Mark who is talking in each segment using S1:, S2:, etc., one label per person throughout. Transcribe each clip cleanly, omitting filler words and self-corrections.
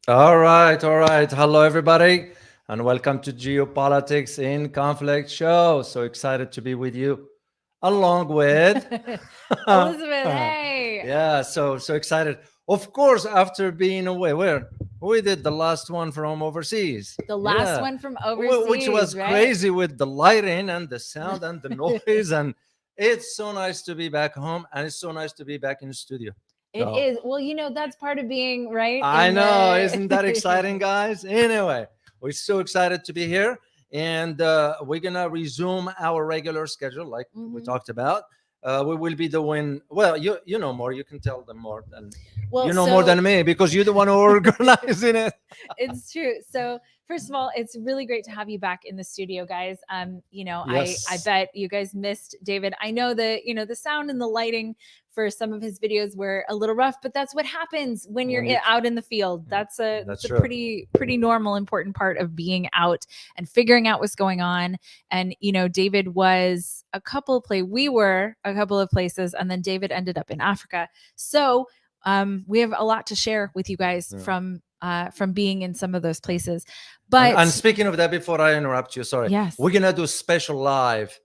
S1: All right, all right. Hello, everybody, and welcome to Geopolitics in Conflict show. So excited to be with you, along with,
S2: Elizabeth, hey.
S1: yeah. So excited. Of course, after being away, where we did the last one from overseas,
S2: The last
S1: yeah,
S2: one from
S1: which was
S2: overseas, right?
S1: crazy with the lighting and the sound and the noise, and it's so nice to be back home, and it's so nice to be back in the studio.
S2: It
S1: So
S2: is. Well, that's part of being right
S1: I
S2: in
S1: know, isn't that exciting,
S2: the
S1: guys? Anyway, we're so excited to be here, and we're gonna resume our regular schedule, like we
S2: Mhm.
S1: talked about. We will be doing well. You know more. You can tell them more than
S2: Well,
S1: you know more
S2: so
S1: than me because you're the one who organizing it.
S2: it's true. So first of all, it's really great to have you back in the studio, guys. I
S1: Yes,
S2: bet you guys missed David. I know that the sound and the lighting for some of his videos were a little rough, but that's what happens when you're
S1: when you
S2: out in the field.
S1: yeah,
S2: That's
S1: that's
S2: a
S1: true.
S2: pretty normal, important part of being out and figuring out what's going on. And David was we were a couple of places, and then David ended up in Africa. So we have a lot to share with you guys
S1: Yeah.
S2: from being in some of those places.
S1: And
S2: But
S1: speaking of that, before I interrupt you, sorry,
S2: yes,
S1: we're gonna do special live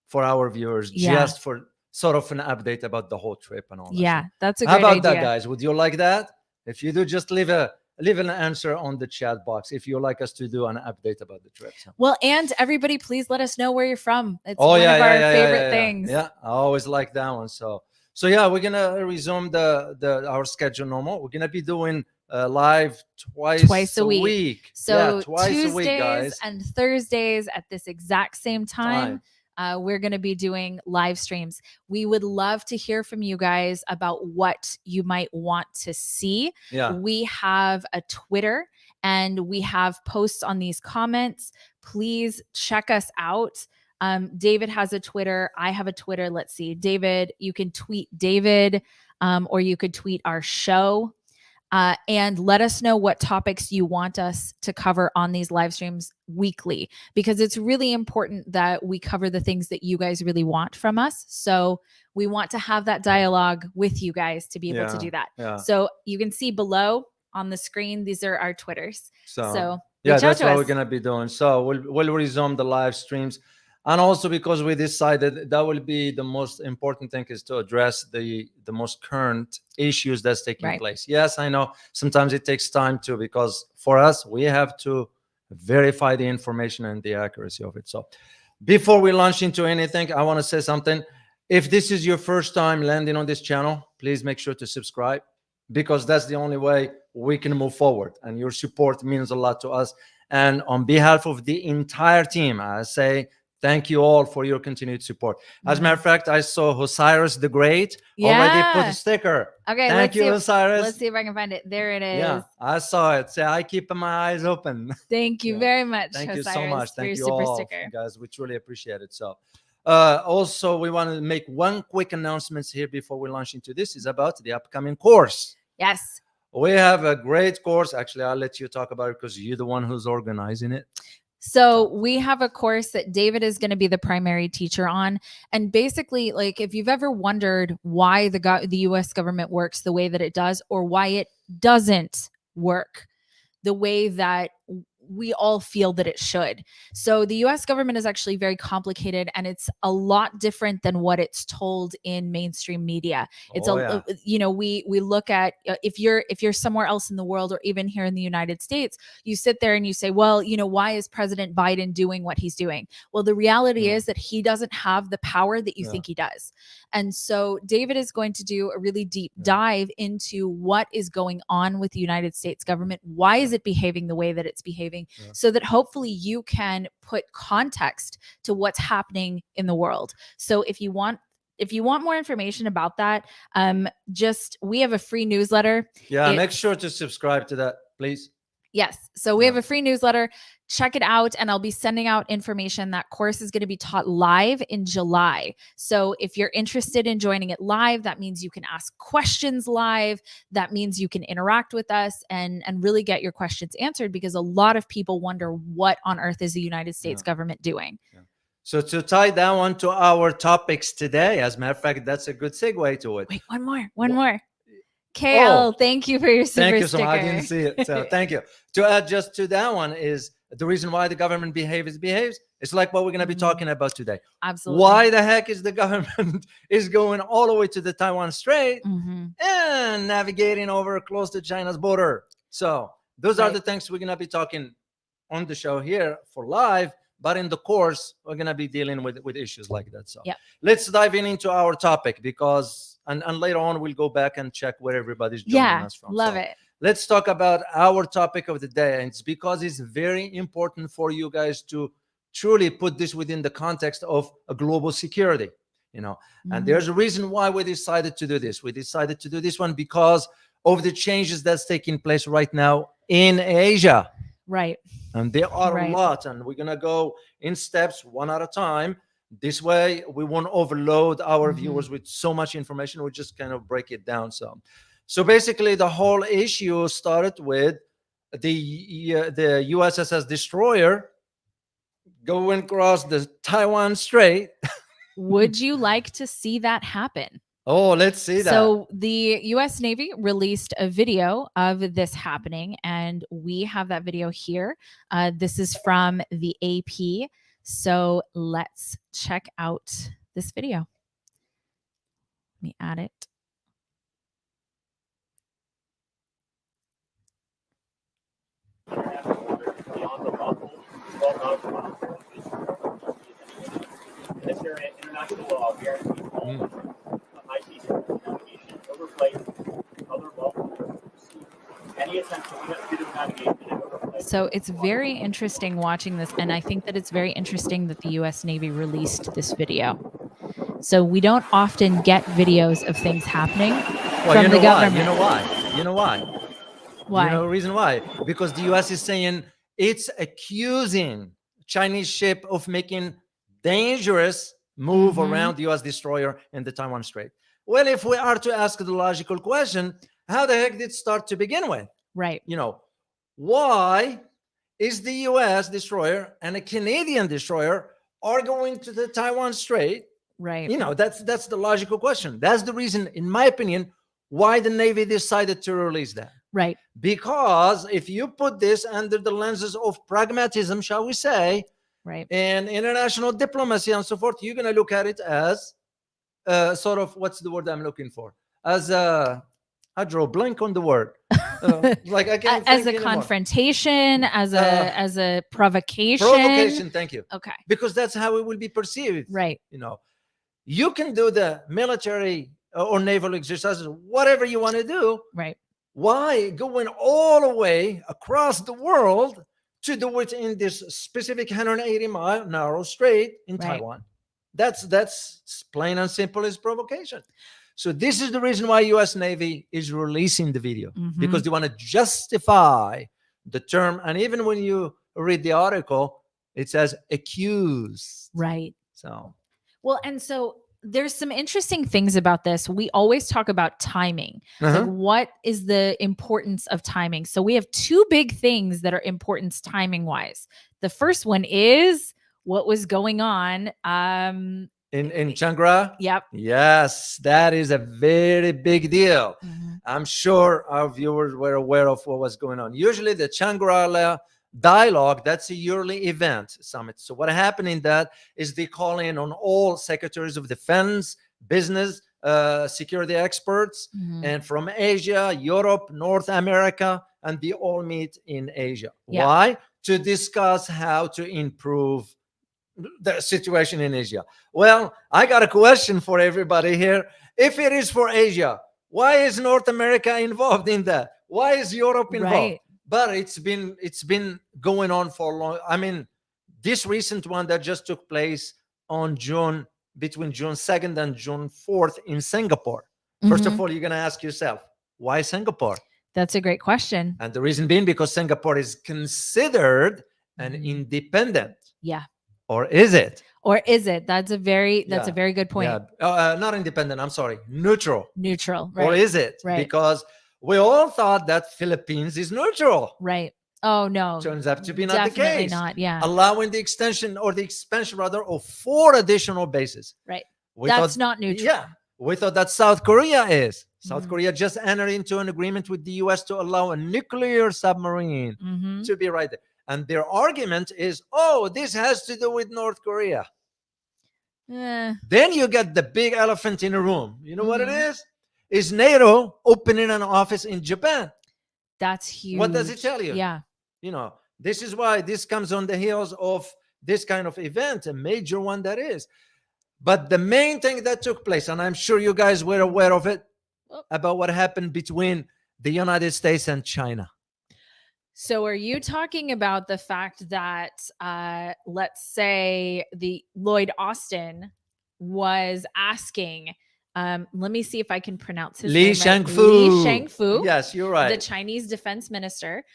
S1: for our viewers,
S2: yeah,
S1: just for sort of an update about the whole trip and all that.
S2: yeah,
S1: So,
S2: that's a
S1: how
S2: great
S1: about that,
S2: idea.
S1: guys? Would you like that? If you do, just leave an answer on the chat box if you like us to do an update about the trip. So.
S2: Well, and everybody, please let us know where you're from. It's
S1: Oh
S2: one
S1: yeah,
S2: of
S1: yeah,
S2: our
S1: yeah, yeah,
S2: favorite
S1: yeah, yeah.
S2: things.
S1: Yeah, I always like that one. So yeah, we're gonna resume the our schedule normal. We're gonna be doing live
S2: Twice
S1: twice
S2: a
S1: a
S2: week.
S1: week. Yeah,
S2: So
S1: twice a week,
S2: Tuesdays
S1: guys.
S2: and Thursdays at this exact same time,
S1: Time.
S2: we're going to be doing live streams. We would love to hear from you guys about what you might want to see.
S1: Yeah.
S2: We have a Twitter and we have posts on these comments. Please check us out. David has a Twitter. I have a Twitter. Let's see. David, you can tweet David, or you could tweet our show, and let us know what topics you want us to cover on these live streams weekly, because it's really important that we cover the things that you guys really want from us. So we want to have that dialogue with you guys to be able to
S1: Yeah.
S2: do that.
S1: Yeah.
S2: So you can see below on the screen, these are our Twitters.
S1: So
S2: So
S1: yeah,
S2: reach out
S1: that's
S2: to
S1: what we're
S2: us.
S1: gonna be doing. So we'll resume the live streams, and also because we decided that will be the most important thing is to address the most current issues that's taking
S2: Right.
S1: place. Yes, I know sometimes it takes time too because for us we have to verify the information and the accuracy of it. So before we launch into anything, I want to say something. If this is your first time landing on this channel, please make sure to subscribe because that's the only way we can move forward. And your support means a lot to us. And on behalf of the entire team, I say thank you all for your continued support. As a matter of fact, I saw Osiris the Great already put a
S2: Yeah.
S1: sticker.
S2: Okay,
S1: Thank you,
S2: let's
S1: Osiris.
S2: see if I can find it. There it
S1: Yeah,
S2: is.
S1: I saw it. Say, I keep my eyes open.
S2: Thank you
S1: Yeah.
S2: very much,
S1: Thank you so
S2: Osiris,
S1: much.
S2: for your
S1: Thank you
S2: super
S1: all,
S2: sticker.
S1: guys. We truly appreciate it. So, also, we want to make one quick announcements here before we launch into this. Is about the upcoming course.
S2: Yes.
S1: We have a great course. Actually, I'll let you talk about it because you're the one who's organizing it.
S2: So we have a course that David is going to be the primary teacher on. And basically, like, if you've ever wondered why the US government works the way that it does, or why it doesn't work the way that we all feel that it should. So the US government is actually very complicated, and it's a lot different than what it's told in mainstream media. It's
S1: Oh yeah.
S2: We look at, if you're somewhere else in the world or even here in the United States, you sit there and you say, well, why is President Biden doing what he's doing? Well, the reality
S1: Yeah.
S2: is that he doesn't have the power that you
S1: Yeah.
S2: think he does. And so David is going to do a really deep
S1: Yeah.
S2: dive into what is going on with the United States government. Why is it behaving the way that it's behaving?
S1: Yeah.
S2: So that hopefully you can put context to what's happening in the world. So if you want more information about that, we have a free newsletter.
S1: Yeah. Make sure to subscribe to that, please.
S2: Yes. So we
S1: Yeah.
S2: have a free newsletter. Check it out, and I'll be sending out information. That course is going to be taught live in July. So if you're interested in joining it live, that means you can ask questions live. That means you can interact with us and really get your questions answered, because a lot of people wonder, what on earth is the United States
S1: Yeah.
S2: government doing?
S1: Yeah. So to tie that one to our topics today, as a matter of fact, that's a good segue to it.
S2: Wait, one more. KL, thank you for your super
S1: Thank you
S2: sticker.
S1: so much. I didn't see it. So thank you. To add just to that one is the reason why the government behaves. It's like what we're going to be talking about today.
S2: Absolutely.
S1: Why the heck is the government is going all the way to the Taiwan Strait and navigating over close to China's border? So those are the things we're going to be talking on the show here for live. But in the course, we're going to be dealing with issues like that. So let's dive into our topic because, and later on, we'll go back and check where everybody's joining us from.
S2: Love it.
S1: Let's talk about our topic of the day. And it's because it's very important for you guys to truly put this within the context of a global security, and there's a reason why we decided to do this. We decided to do this one because of the changes that's taking place right now in Asia.
S2: Right.
S1: And there are a lot, and we're going to go in steps one at a time. This way, we won't overload our viewers with so much information. We just kind of break it down some. So basically, the whole issue started with the USS destroyer going across the Taiwan Strait.
S2: Would you like to see that happen?
S1: Oh, let's see that.
S2: So the U.S. Navy released a video of this happening, and we have that video here. This is from the AP. So let's check out this video. Let me add it.
S3: International law guarantees all high seas navigation over flights, other lawful any attempt to limit freedom of navigation over flights.
S2: So it's very interesting watching this, and I think that it's very interesting that the U.S. Navy released this video. So we don't often get videos of things happening from the government.
S1: You know why?
S2: Why?
S1: You know the reason why? Because the U.S. is saying it's accusing Chinese ship of making dangerous move around the U.S. destroyer in the Taiwan Strait. Well, if we are to ask the logical question, how the heck did it start to begin with?
S2: Right.
S1: Why is the U.S. destroyer and a Canadian destroyer are going to the Taiwan Strait?
S2: Right.
S1: That's the logical question. That's the reason, in my opinion, why the Navy decided to release that.
S2: Right.
S1: Because if you put this under the lenses of pragmatism, shall we say, and international diplomacy and so forth, you're going to look at it as sort of, what's the word I'm looking for? As I draw a blank on the word. Like I can't
S2: as
S1: think
S2: a
S1: anymore.
S2: Confrontation, as a provocation.
S1: Provocation, thank you.
S2: Okay.
S1: Because that's how it will be perceived.
S2: Right.
S1: You can do the military or naval exercises, whatever you want to do.
S2: Right.
S1: Why going all the way across the world to do it in this specific 180-mile narrow strait in Taiwan? That's plain and simple as provocation. So this is the reason why U.S. Navy is releasing the video, because they want to justify the term. And even when you read the article, it says accused.
S2: Right.
S1: So,
S2: well, and so there's some interesting things about this. We always talk about timing. Like, what is the importance of timing? So we have two big things that are important timing wise. The first one is what was going on
S1: in Shangri-La.
S2: Yep.
S1: Yes, that is a very big deal. I'm sure our viewers were aware of what was going on. Usually the Shangri-La dialogue, that's a yearly event summit. So what happened in that is they call in on all secretaries of defense, business, security experts, and from Asia, Europe, North America, and they all meet in Asia. Why? To discuss how to improve the situation in Asia. Well, I got a question for everybody here. If it is for Asia, why is North America involved in that? Why is Europe involved?
S2: Right.
S1: But it's been going on for long. I mean, this recent one that just took place on between June 2nd and June 4th in Singapore. First of all, you're going to ask yourself, why Singapore?
S2: That's a great question.
S1: And the reason being because Singapore is considered an independent.
S2: Yeah.
S1: Or is it?
S2: Or is it? That's a very good point.
S1: Yeah. Not independent. I'm sorry. Neutral.
S2: Neutral. Right.
S1: Or is it?
S2: Right.
S1: Because we all thought that Philippines is neutral.
S2: Right. Oh, no.
S1: Turns out to be not the
S2: Definitely
S1: case.
S2: not. Yeah.
S1: Allowing the expansion rather of 4 additional bases.
S2: Right.
S1: We
S2: That's
S1: thought,
S2: not neutral.
S1: Yeah. We thought that South Korea is. South
S2: Mhm.
S1: Korea just entered into an agreement with the US to allow a nuclear submarine
S2: Mhm.
S1: to be right there. And their argument is, oh, this has to do with North Korea.
S2: Eh,
S1: Then you get the big elephant in the room. You know what it
S2: Mhm.
S1: is? Is NATO opening an office in Japan?
S2: that's huge.
S1: What does it tell you?
S2: Yeah.
S1: You know, this is why this comes on the heels of this kind of event, a major one that is. But the main thing that took place, and I'm sure you guys were aware of it,
S2: Oh.
S1: about what happened between the United States and China.
S2: So are you talking about the fact that let's say the Lloyd Austin was asking let me see if I can pronounce his
S1: Li
S2: name right.
S1: Shangfu.
S2: Li Shangfu,
S1: Yes, you're
S2: the
S1: right.
S2: Chinese defense minister.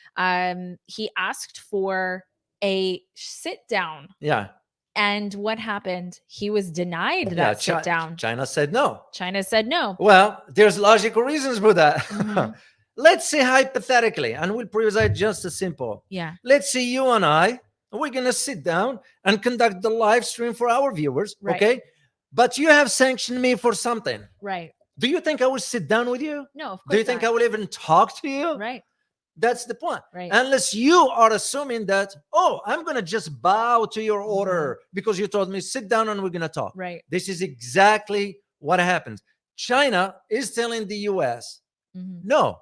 S2: He asked for a sit down.
S1: Yeah.
S2: And what happened? He was denied that sit down.
S1: China said no.
S2: China said no.
S1: Well, there's logical reasons for that.
S2: Mhm.
S1: Let's say hypothetically, and we'll present just as simple.
S2: Yeah.
S1: Let's say you and I, we're going to sit down and conduct the live stream for our viewers.
S2: Right.
S1: Okay. But you have sanctioned me for something.
S2: Right.
S1: Do you think I will sit down with you?
S2: No, of course
S1: Do you think
S2: not.
S1: I will even talk to you?
S2: Right.
S1: That's the point.
S2: Right.
S1: Unless you are assuming that, oh, I'm going to just bow to your order because you told me sit down and we're going to talk.
S2: Right.
S1: This is exactly what happens. China is telling the US,
S2: Mhm.
S1: no.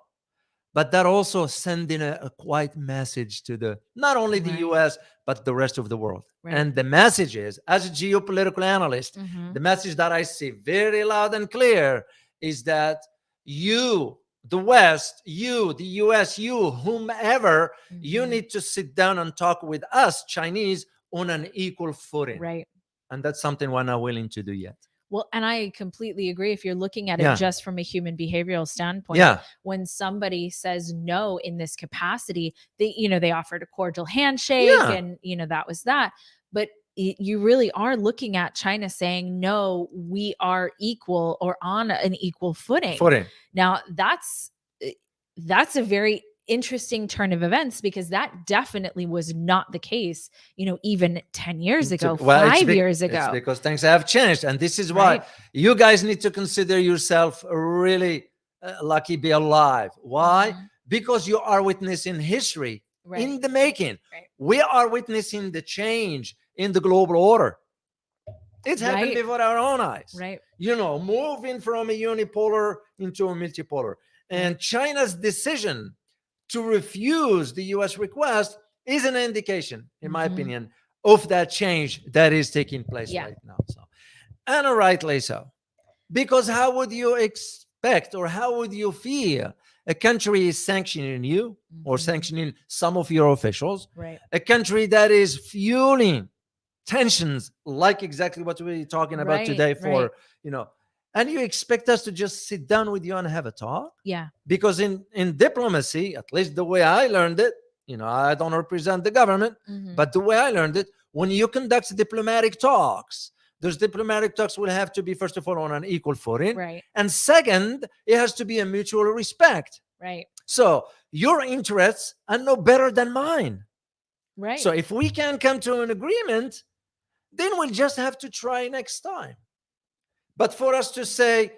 S1: But that also sending a quiet message to the not only the
S2: Right.
S1: US, but the rest of the world.
S2: Right.
S1: And the message is, as a geopolitical analyst,
S2: Mhm.
S1: the message that I see very loud and clear is that you, the West, you, the US, you, whomever, you
S2: Mhm.
S1: need to sit down and talk with us, Chinese, on an equal footing.
S2: Right.
S1: And that's something we're not willing to do yet.
S2: Well, and I completely agree. If you're looking at
S1: Yeah.
S2: it just from a human behavioral standpoint,
S1: Yeah.
S2: when somebody says no in this capacity, they offered a cordial handshake
S1: Yeah.
S2: and, that was that. But you really are looking at China saying, no, we are equal or on an equal footing. Now, that's a very interesting turn of events because that definitely was not the case, even 10 years ago,
S1: Well,
S2: 5 years
S1: It's
S2: ago.
S1: because things have changed. And this is why
S2: Right.
S1: you guys need to consider yourself really lucky be alive. Why?
S2: Mhm.
S1: Because you are witnessing history
S2: Right.
S1: in the making.
S2: Right.
S1: We are witnessing the change in the global order. It's happened
S2: Right.
S1: before our own eyes.
S2: Right.
S1: Moving from a unipolar into a multipolar. And China's decision to refuse the US request is an indication, in my
S2: Mhm.
S1: opinion, of that change that is taking place
S2: Yeah.
S1: right now. So, and rightly so. Because how would you expect or how would you feel a country is sanctioning you or
S2: Mhm.
S1: sanctioning some of your officials,
S2: Right.
S1: a country that is fueling tensions like exactly what we're talking about
S2: Right,
S1: today
S2: right.
S1: and you expect us to just sit down with you and have a talk?
S2: Yeah.
S1: Because in diplomacy, at least the way I learned it, I don't represent the government,
S2: Mhm.
S1: but the way I learned it, when you conduct diplomatic talks, those diplomatic talks will have to be, first of all, on an equal footing.
S2: Right.
S1: And second, it has to be a mutual respect.
S2: Right.
S1: So your interests are no better than mine.
S2: Right.
S1: So if we can come to an agreement, then we'll just have to try next time. But for us to say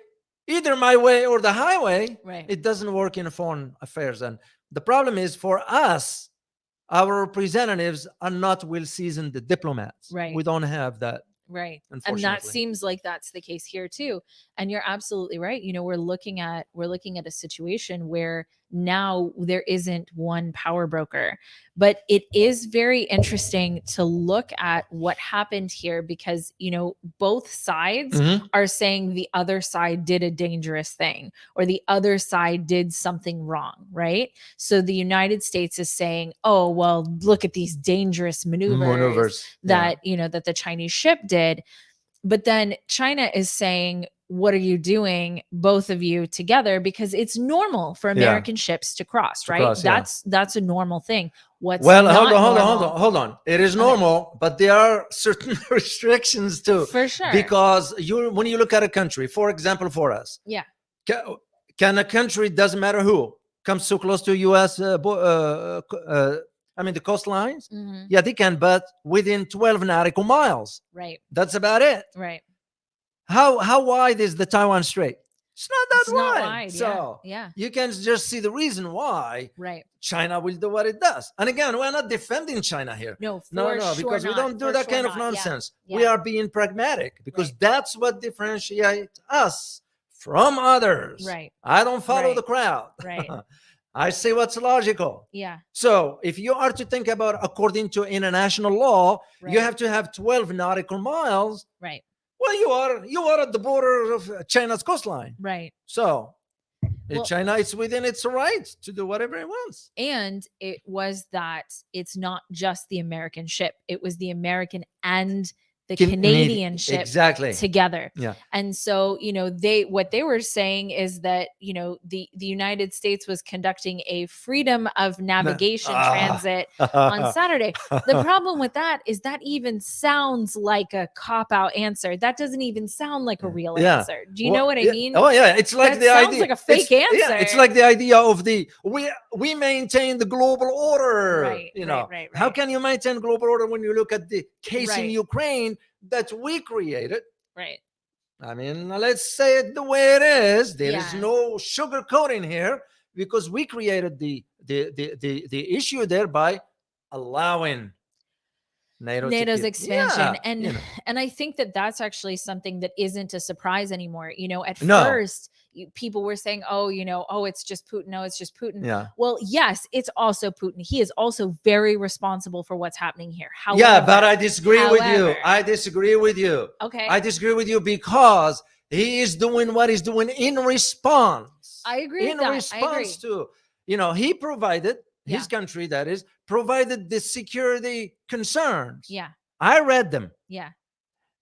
S1: either my way or the highway,
S2: Right.
S1: it doesn't work in foreign affairs. And the problem is for us, our representatives are not well-seasoned diplomats.
S2: Right.
S1: We don't have that.
S2: Right. And that
S1: Unfortunately.
S2: seems like that's the case here too. And you're absolutely right. We're looking at a situation where now there isn't one power broker. But it is very interesting to look at what happened here because, both sides
S1: Mhm.
S2: are saying the other side did a dangerous thing or the other side did something wrong, right? So the United States is saying, "Oh, well, look at these dangerous maneuvers
S1: Yeah.
S2: that the Chinese ship did." But then China is saying, "What are you doing, both of you together?" Because it's normal for American ships to cross, right?
S1: cross, yeah.
S2: That's a normal thing. What's
S1: Well,
S2: not
S1: hold on. It is
S2: Okay.
S1: normal, but there are certain restrictions too.
S2: For sure.
S1: Because when you look at a country, for example, for us,
S2: Yeah.
S1: can a country, doesn't matter who, comes so close to U.S. The coastlines?
S2: Mhm.
S1: Yeah, they can, but within 12 nautical miles.
S2: Right.
S1: That's about it.
S2: Right.
S1: How wide is the Taiwan Strait? It's not that
S2: It's not
S1: wide.
S2: wide.
S1: So
S2: Yeah.
S1: you can just see the reason why
S2: Right.
S1: China will do what it does. And again, we're not defending China here.
S2: No,
S1: No,
S2: for sure
S1: because we
S2: not.
S1: don't do
S2: For
S1: that
S2: sure
S1: kind of
S2: not. Yeah.
S1: nonsense.
S2: Yeah.
S1: We are being pragmatic because
S2: Right.
S1: that's what differentiates us from others.
S2: Right.
S1: I don't follow
S2: Right.
S1: the crowd.
S2: Right.
S1: I say what's logical.
S2: Yeah.
S1: So if you are to think about according to international law, you
S2: Right.
S1: have to have 12 nautical miles.
S2: Right.
S1: Well, you are at the border of China's coastline.
S2: Right.
S1: So
S2: Well-
S1: China is within its right to do whatever it wants.
S2: And it was that it's not just the American ship, it was the American and the Canadian ship
S1: Exactly.
S2: together.
S1: Yeah.
S2: And so, what they were saying is that, the United States was conducting a freedom of navigation transit on Saturday. The problem with that is that even sounds like a cop-out answer. That doesn't even sound like a real answer. Do you know what I mean?
S1: Oh yeah, it's like
S2: That
S1: the
S2: sounds
S1: idea.
S2: like a fake answer.
S1: Yeah, it's like the idea of we maintain the global order.
S2: Right, right.
S1: How can you maintain global order when you look at the case in
S2: Right.
S1: Ukraine that we created?
S2: Right.
S1: I mean, let's say it the way it is. There is
S2: Yeah.
S1: no sugarcoating here because we created the issue there by allowing
S2: NATO's expansion.
S1: Yeah,
S2: And and I think that that's actually something that isn't a surprise anymore. At
S1: No.
S2: first, people were saying, oh, it's just Putin. No, it's just Putin.
S1: Yeah.
S2: Well, yes, it's also Putin. He is also very responsible for what's happening here. However,
S1: Yeah, but I disagree with you.
S2: however-
S1: I disagree with you.
S2: Okay.
S1: I disagree with you because he is doing what he's doing in response.
S2: I agree
S1: In
S2: with that. I
S1: response
S2: agree.
S1: to, he provided, his
S2: Yeah.
S1: country that is, provided the security concerns.
S2: Yeah.
S1: I read them
S2: Yeah.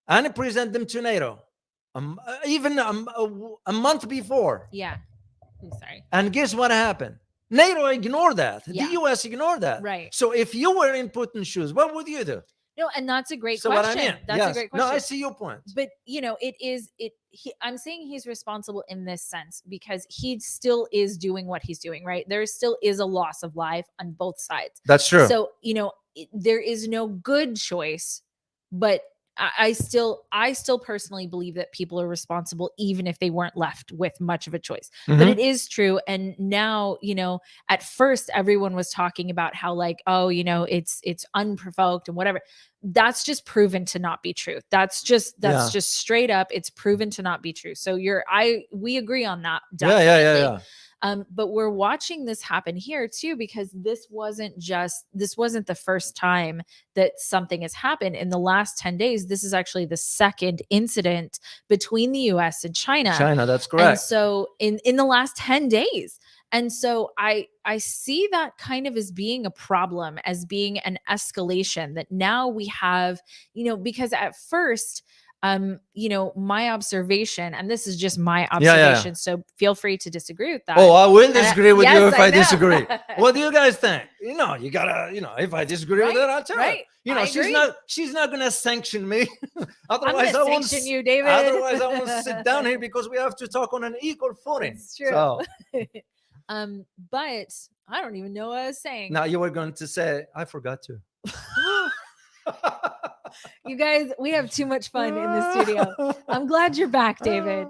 S1: and I present them to NATO even a month before.
S2: Yeah. I'm sorry.
S1: And guess what happened? NATO ignored that.
S2: Yeah.
S1: The US ignored that.
S2: Right.
S1: So if you were in Putin's shoes, what would you do?
S2: No, and that's a great
S1: So
S2: question.
S1: what I mean,
S2: That's
S1: yes.
S2: a great question.
S1: No, I see your point.
S2: But I'm saying he's responsible in this sense because he still is doing what he's doing, right? There still is a loss of life on both sides.
S1: That's true.
S2: So, there is no good choice, but I still personally believe that people are responsible even if they weren't left with much of a choice. But
S1: Mhm.
S2: it is true. And now, at first everyone was talking about how it's unprovoked and whatever. That's just proven to not be true. That's just straight up. It's proven to not be true. So we agree on that. Definitely.
S1: Yeah.
S2: But we're watching this happen here too, because this wasn't the first time that something has happened in the last 10 days. This is actually the second incident between the US and China.
S1: China, that's
S2: And
S1: correct.
S2: so in the last 10 days. And so I see that kind of as being a problem, as being an escalation that now we have, because at first, my observation, and this is just my observation, so feel free to disagree with that.
S1: Oh, I will disagree with you if I
S2: know.
S1: disagree. What do you guys think? You gotta, if I disagree with
S2: Right,
S1: it, I'll tell
S2: right.
S1: her.
S2: I
S1: She's
S2: agree.
S1: not gonna sanction me.
S2: I'm
S1: Otherwise,
S2: gonna
S1: I won't
S2: sanction you, David.
S1: Otherwise, I won't sit down here because we have to talk on an equal footing.
S2: It's true.
S1: So,
S2: But I don't even know what I was saying.
S1: now you were going to say, I forgot to.
S2: You guys, we have too much fun in the studio. I'm glad you're back, David.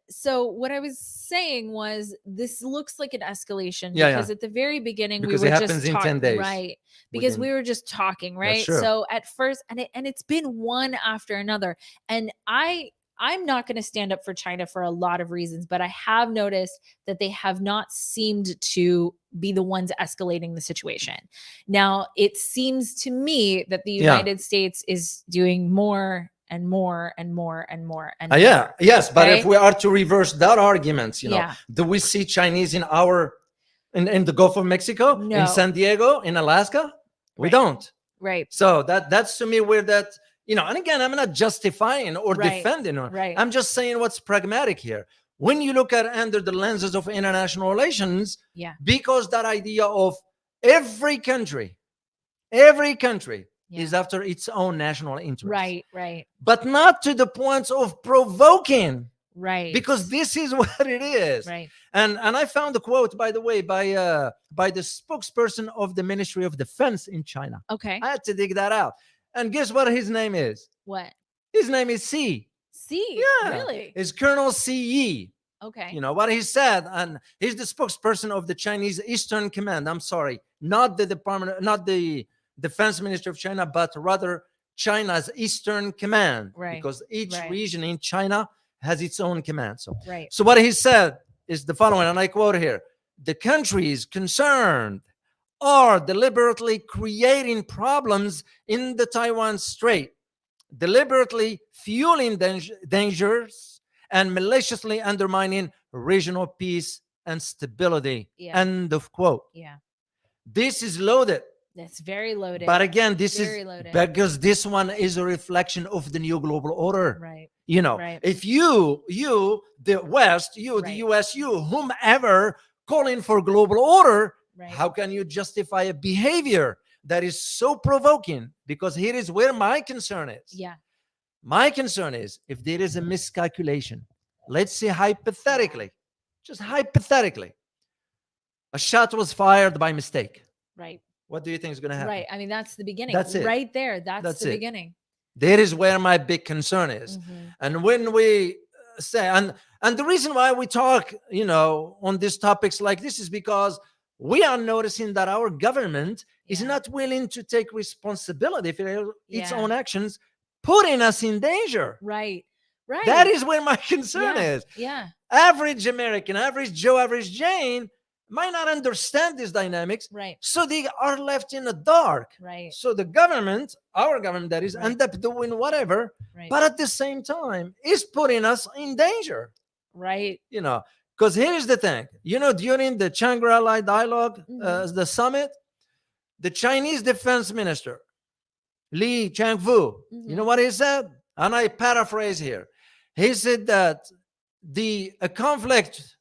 S2: So what I was saying was this looks like an escalation because at the very beginning
S1: Because
S2: we
S1: it
S2: were
S1: happens
S2: just
S1: in 10
S2: talking,
S1: days.
S2: right? Because we were just talking, right?
S1: true.
S2: So at first, and it's been one after another, and I'm not going to stand up for China for a lot of reasons, but I have noticed that they have not seemed to be the ones escalating the situation. Now, it seems to me that the United States is doing more and more and more and more and more.
S1: Yes, but
S2: Okay?
S1: if we are to reverse that argument,
S2: Yeah.
S1: do we see Chinese in the Gulf of Mexico,
S2: No.
S1: in San Diego, in Alaska? We
S2: Right.
S1: don't.
S2: Right.
S1: So that's to me where that, and again, I'm not justifying or
S2: Right.
S1: defending,
S2: Right.
S1: I'm just saying what's pragmatic here. When you look at under the lenses of international relations,
S2: Yeah.
S1: because that idea of every country is after its own national interest.
S2: Right. Right.
S1: But not to the point of provoking,
S2: Right.
S1: because this is what it is.
S2: Right.
S1: And I found a quote, by the way, by the spokesperson of the Ministry of Defense in China.
S2: Okay.
S1: I had to dig that out. And guess what his name is?
S2: What?
S1: His name is Xi.
S2: C.
S1: Yeah.
S2: Really?
S1: It's Colonel CE.
S2: Okay.
S1: You know what he said, and he's the spokesperson of the Chinese Eastern Command. I'm sorry, not the department, not the defense minister of China, but rather China's Eastern Command,
S2: Right.
S1: because each
S2: Right.
S1: region in China has its own command.
S2: Right.
S1: So what he said is the following, and I quote here: "The countries concerned are deliberately creating problems in the Taiwan Strait, deliberately fueling dangers and maliciously undermining regional peace and stability."
S2: Yeah.
S1: End of quote.
S2: Yeah.
S1: This is loaded.
S2: That's very loaded.
S1: But again, this
S2: Very
S1: is
S2: loaded.
S1: because this one is a reflection of the new global order.
S2: Right.
S1: You know,
S2: Right.
S1: if you, the West, you, the
S2: Right.
S1: US, you, whomever, calling for global order,
S2: Right.
S1: how can you justify a behavior that is so provoking? Because here is where my concern is.
S2: Yeah.
S1: My concern is if there is a miscalculation, let's say hypothetically, just hypothetically, a shot was fired by mistake.
S2: Right.
S1: What do you think is going to happen?
S2: Right. I mean, that's the beginning.
S1: That's it.
S2: Right there. That's the
S1: it.
S2: beginning.
S1: There is where my big concern is.
S2: Mhm.
S1: And when we say, and the reason why we talk, you know, on these topics like this is because we are noticing that our government is
S2: Yeah.
S1: not willing to take responsibility for its
S2: Yeah.
S1: own actions, putting us in danger.
S2: Right. Right.
S1: That is where my concern
S2: Yeah.
S1: is.
S2: Yeah.
S1: Average American, average Joe, average Jane might not understand these dynamics.
S2: Right.
S1: So they are left in the dark.
S2: Right.
S1: So the government, our government that is,
S2: Right.
S1: end up doing whatever,
S2: Right.
S1: but at the same time is putting us in danger.
S2: Right.
S1: You know, because here's the thing, you know, during the Shangri-La dialogue,
S2: Mhm.
S1: the summit, the Chinese defense minister, Li Changfu, you know
S2: Mhm.
S1: what he said? And I paraphrase here. He said that a conflict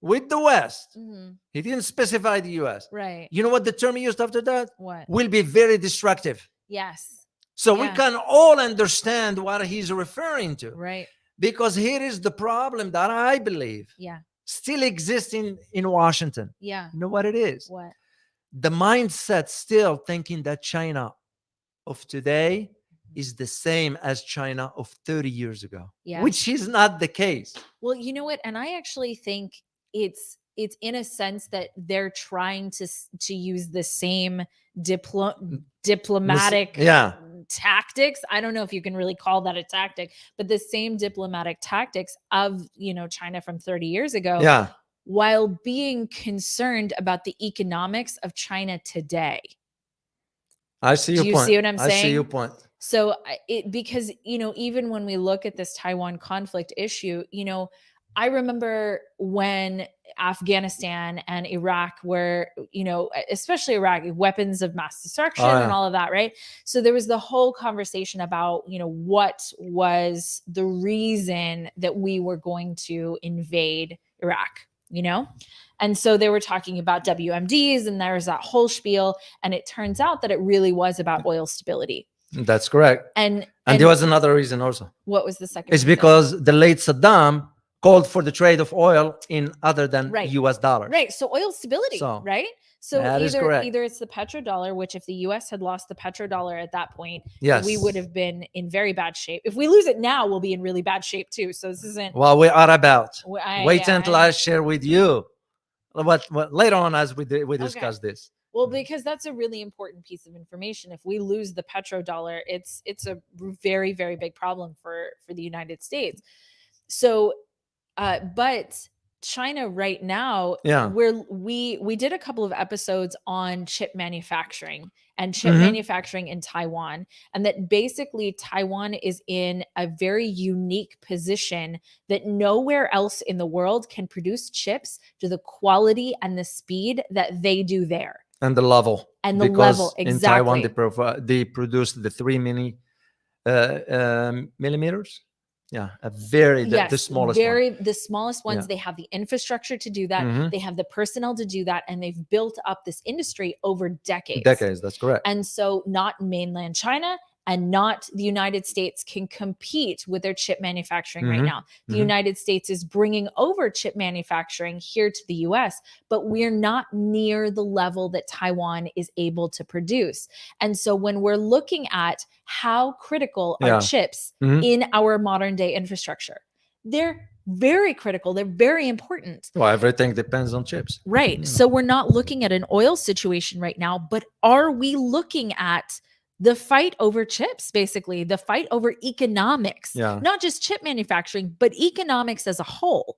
S1: with the West,
S2: Mhm.
S1: he didn't specify the US.
S2: Right.
S1: You know what the term he used after that?
S2: What?
S1: Will be very destructive.
S2: Yes.
S1: So we
S2: Yeah.
S1: can all understand what he's referring to.
S2: Right.
S1: Because here is the problem that I believe
S2: Yeah.
S1: still exists in Washington.
S2: Yeah.
S1: You know what it is?
S2: What?
S1: The mindset still thinking that China of today is the same as China of 30 years ago,
S2: Yeah.
S1: which is not the case.
S2: Well, you know what? And I actually think it's in a sense that they're trying to use the same diplomatic
S1: Yeah.
S2: tactics. I don't know if you can really call that a tactic, but the same diplomatic tactics of, you know, China from 30 years ago,
S1: Yeah.
S2: while being concerned about the economics of China today.
S1: I see your
S2: Do you
S1: point.
S2: see what I'm
S1: I see your
S2: saying?
S1: point.
S2: So because, you know, even when we look at this Taiwan conflict issue, you know, I remember when Afghanistan and Iraq were, you know, especially Iraq, weapons of mass destruction
S1: Oh,
S2: and
S1: yeah.
S2: all of that, right? So there was the whole conversation about, you know, what was the reason that we were going to invade Iraq, you know? And so they were talking about WMDs and there was that whole spiel. And it turns out that it really was about oil stability.
S1: That's correct.
S2: And
S1: And there was another reason also.
S2: what was the second
S1: It's
S2: reason?
S1: because the late Saddam called for the trade of oil in other than
S2: Right.
S1: US dollars.
S2: Right. So oil stability,
S1: So,
S2: right? So
S1: that is correct.
S2: either it's the petrodollar, which if the US had lost the petrodollar at that point,
S1: Yes.
S2: we would have been in very bad shape. If we lose it now, we'll be in really bad shape too. So this isn't
S1: Well, we are about.
S2: I-
S1: Wait
S2: yeah,
S1: until I share with you what later on as we discuss this.
S2: Well, because that's a really important piece of information. If we lose the petrodollar, it's a very, very big problem for the United States. So, but China right now,
S1: Yeah.
S2: we did a couple of episodes on chip manufacturing and chip
S1: Mhm.
S2: manufacturing in Taiwan, and that basically Taiwan is in a very unique position that nowhere else in the world can produce chips to the quality and the speed that they do there.
S1: And the level.
S2: And the
S1: Because
S2: level,
S1: in Taiwan,
S2: exactly.
S1: they produced the 3 millimeters. Yeah, the smallest one.
S2: The smallest ones.
S1: Yeah.
S2: They have the infrastructure to do that.
S1: Mhm.
S2: They have the personnel to do that, and they've built up this industry over decades.
S1: Decades, that's correct.
S2: And so, not mainland China and not the United States can compete with their chip manufacturing right
S1: Mhm.
S2: now. The
S1: Mhm.
S2: United States is bringing over chip manufacturing here to the US, but we're not near the level that Taiwan is able to produce. And so when we're looking at how critical are
S1: Yeah.
S2: chips
S1: Mhm.
S2: in our modern day infrastructure, they're very critical. They're very important.
S1: Well, everything depends on chips.
S2: Right.
S1: Yeah.
S2: So we're not looking at an oil situation right now, but are we looking at the fight over chips, basically, the fight over economics,
S1: Yeah.
S2: not just chip manufacturing, but economics as a whole?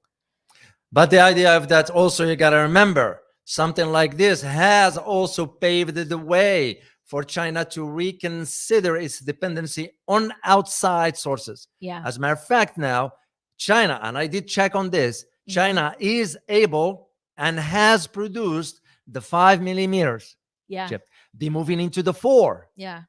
S1: But the idea of that also, you got to remember, something like this has also paved the way for China to reconsider its dependency on outside sources.
S2: Yeah.
S1: As a matter of fact, now, China, and I did check on this,
S2: Mhm.
S1: China is able and has produced the 5 millimeters
S2: Yeah.
S1: chip. They're moving into the 4.
S2: Yeah.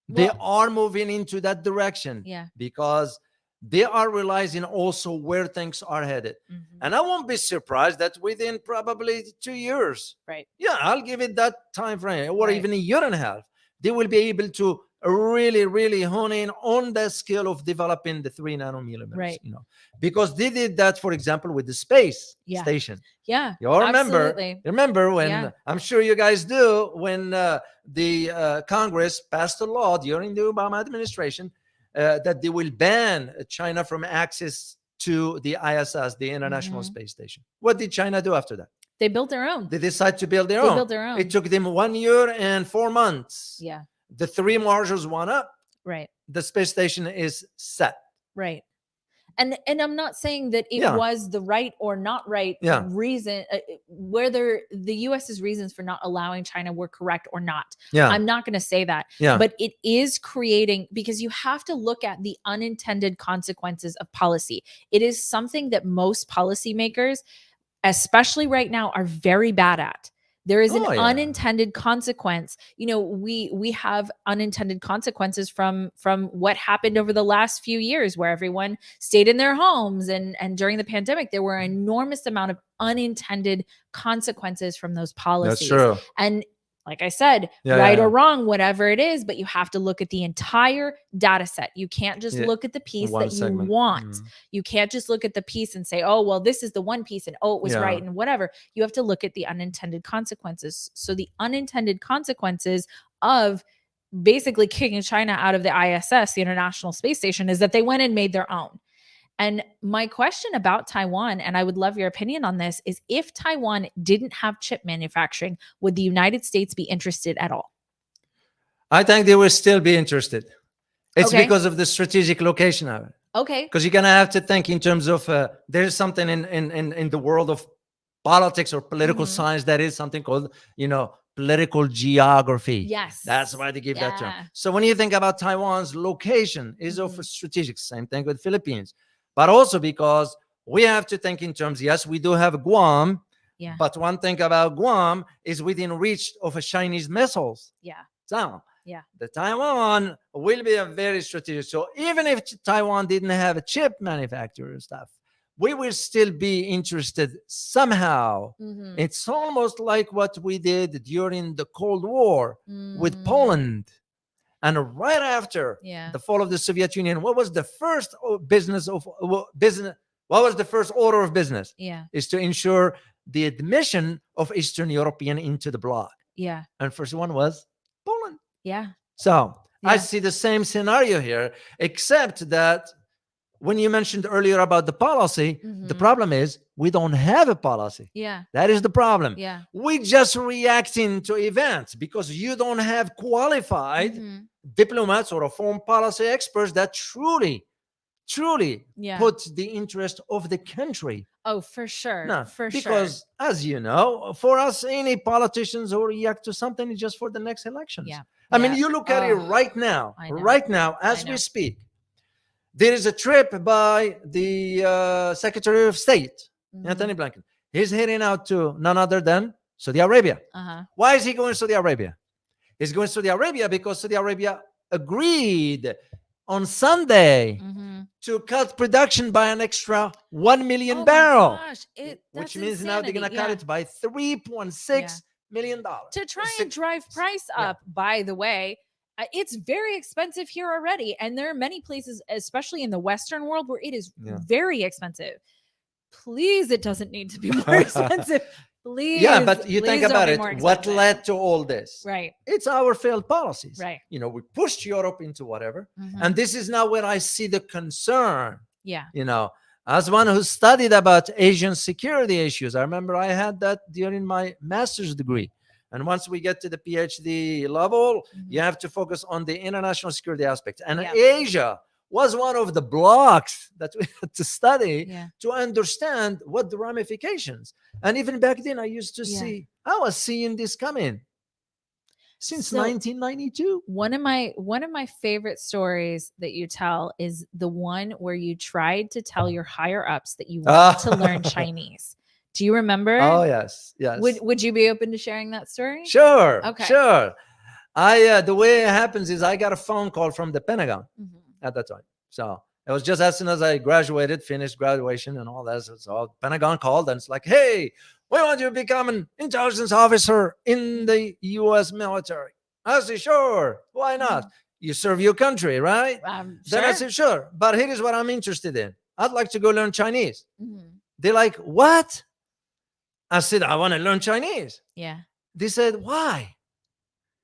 S1: They
S2: Well,
S1: are moving into that direction
S2: yeah.
S1: because they are realizing also where things are headed.
S2: Mhm.
S1: And I won't be surprised that within probably 2 years,
S2: Right.
S1: yeah, I'll give it that time frame, or
S2: Right.
S1: even a year and a half, they will be able to really, really hone in on the skill of developing the 3 nanometers.
S2: Right.
S1: You know, because they did that, for example, with the space
S2: Yeah.
S1: station.
S2: Yeah.
S1: You all
S2: Absolutely.
S1: remember when,
S2: Yeah.
S1: I'm sure you guys do, when the Congress passed a law during the Obama administration that they will ban China from access to the ISS, the International
S2: Mhm.
S1: Space Station. What did China do after that?
S2: They built their own.
S1: They decided to build their
S2: They
S1: own.
S2: built their own.
S1: It took them 1 year and 4 months.
S2: Yeah.
S1: The 3 marshals went up.
S2: Right.
S1: The space station is set.
S2: Right. And I'm not saying that it
S1: Yeah.
S2: was the right or not right
S1: Yeah.
S2: reason, whether the US's reasons for not allowing China were correct or not.
S1: Yeah.
S2: I'm not going to say that.
S1: Yeah.
S2: But it is creating, because you have to look at the unintended consequences of policy. It is something that most policymakers, especially right now, are very bad at. There is an
S1: Oh, yeah.
S2: unintended consequence. You know, we have unintended consequences from what happened over the last few years, where everyone stayed in their homes, and during the pandemic there were an enormous amount of unintended consequences from those policies.
S1: That's true.
S2: And like I said,
S1: Yeah,
S2: right
S1: yeah,
S2: or
S1: yeah.
S2: wrong, whatever it is, but you have to look at the entire data set. You can't just
S1: Yeah.
S2: look at the piece
S1: One
S2: that
S1: segment.
S2: you want.
S1: Mm.
S2: You can't just look at the piece and say, oh, well, this is the one piece and oh, it was
S1: Yeah.
S2: right and whatever. You have to look at the unintended consequences. So the unintended consequences of basically kicking China out of the ISS, the International Space Station, is that they went and made their own. And my question about Taiwan, and I would love your opinion on this, is if Taiwan didn't have chip manufacturing, would the United States be interested at all?
S1: I think they will still be interested. It's
S2: Okay.
S1: because of the strategic location of it.
S2: Okay.
S1: Because you're gonna have to think in terms of there's something in the world of politics or political
S2: Mhm.
S1: science that is something called, political geography.
S2: Yes.
S1: That's why they give that term.
S2: Yeah.
S1: So when you think about Taiwan's location is of
S2: Mhm.
S1: strategic, same thing with Philippines, but also because we have to think in terms, yes, we do have Guam,
S2: Yeah.
S1: but one thing about Guam is within reach of a Chinese missiles.
S2: Yeah.
S1: So
S2: Yeah.
S1: the Taiwan will be a very strategic. So even if Taiwan didn't have a chip manufacturer and stuff, we will still be interested somehow.
S2: Mhm.
S1: It's almost like what we did during the Cold War with
S2: Mm.
S1: Poland. And right after
S2: Yeah.
S1: the fall of the Soviet Union, what was the first business? What was the first order of business?
S2: Yeah.
S1: Is to ensure the admission of Eastern European into the bloc.
S2: Yeah.
S1: And first one was Poland.
S2: Yeah.
S1: So I
S2: Yeah.
S1: see the same scenario here, except that when you mentioned earlier about the policy, the
S2: Mhm.
S1: problem is we don't have a policy.
S2: Yeah.
S1: That is the problem.
S2: Yeah.
S1: We just reacting to events because you don't have qualified
S2: Mhm.
S1: diplomats or foreign policy experts that truly
S2: Yeah.
S1: put the interest of the country.
S2: Oh, for sure.
S1: No,
S2: For sure.
S1: because as you know, for us, any politicians who react to something is just for the next elections.
S2: Yeah.
S1: I mean,
S2: Yeah.
S1: you look at it
S2: Oh,
S1: right now,
S2: I know.
S1: as
S2: I
S1: we
S2: know.
S1: speak. There is a trip by the Secretary of State,
S2: Mhm.
S1: Anthony Blinken. He's heading out to none other than Saudi Arabia.
S2: Uh-huh.
S1: Why is he going to Saudi Arabia? He's going to Saudi Arabia because Saudi Arabia agreed on Sunday
S2: Mhm.
S1: to cut production by an extra 1 million
S2: Oh my
S1: barrel,
S2: gosh.
S1: which
S2: That's
S1: means now they're going to
S2: insanity.
S1: cut
S2: Yeah.
S1: it by $3.6 million.
S2: To try and
S1: Six-
S2: drive price
S1: yeah.
S2: up, by the way. It's very expensive here already. And there are many places, especially in the Western world, where it is
S1: Yeah.
S2: very expensive. Please, it doesn't need to be more expensive. Please.
S1: Yeah, but you think
S2: please don't
S1: about
S2: be
S1: it.
S2: more
S1: What
S2: expensive.
S1: led to all this?
S2: Right.
S1: It's our failed policies.
S2: Right.
S1: You know, we pushed Europe into whatever.
S2: Mhm.
S1: And this is now where I see the concern.
S2: Yeah.
S1: You know, as one who studied about Asian security issues, I remember I had that during my master's degree. And once we get to the PhD level, you have to focus on the international security aspect. And
S2: Yeah.
S1: Asia was one of the blocks that we had to study
S2: Yeah.
S1: to understand what the ramifications. And even back then, I used to see, I was seeing this coming since
S2: So-
S1: 1992.
S2: One of my favorite stories that you tell is the one where you tried to tell your higher ups that you wanted to learn Chinese. Do you remember?
S1: Oh, yes. Yes.
S2: Would you be open to sharing that story?
S1: Sure.
S2: Okay.
S1: Sure. The way it happens is I got a phone call from the Pentagon
S2: Mhm.
S1: at that time. So it was just as soon as I graduated, finished graduation and all that. So Pentagon called and it's like, hey, we want you to become an intelligence officer in the U.S. military. I said, sure. Why not? You serve your country, right? Then I
S2: Sure.
S1: said, sure. But here is what I'm interested in. I'd like to go learn Chinese.
S2: Mhm.
S1: They're like, what? I said, I want to learn Chinese.
S2: Yeah.
S1: They said, why?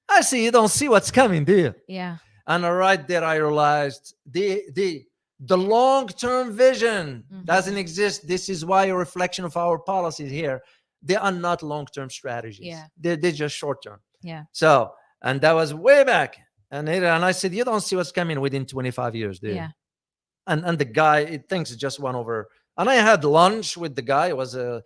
S1: I see you don't see what's coming, do you?
S2: Yeah.
S1: And right there, I realized the long-term vision doesn't exist. This is why a reflection of our policies here. They are not long-term strategies.
S2: Yeah.
S1: They're just short-term.
S2: Yeah.
S1: So, and that was way back. And I said, you don't see what's coming within 25 years, do you?
S2: Yeah.
S1: And the guy, it thinks it just went over. And I had lunch with the guy. It was an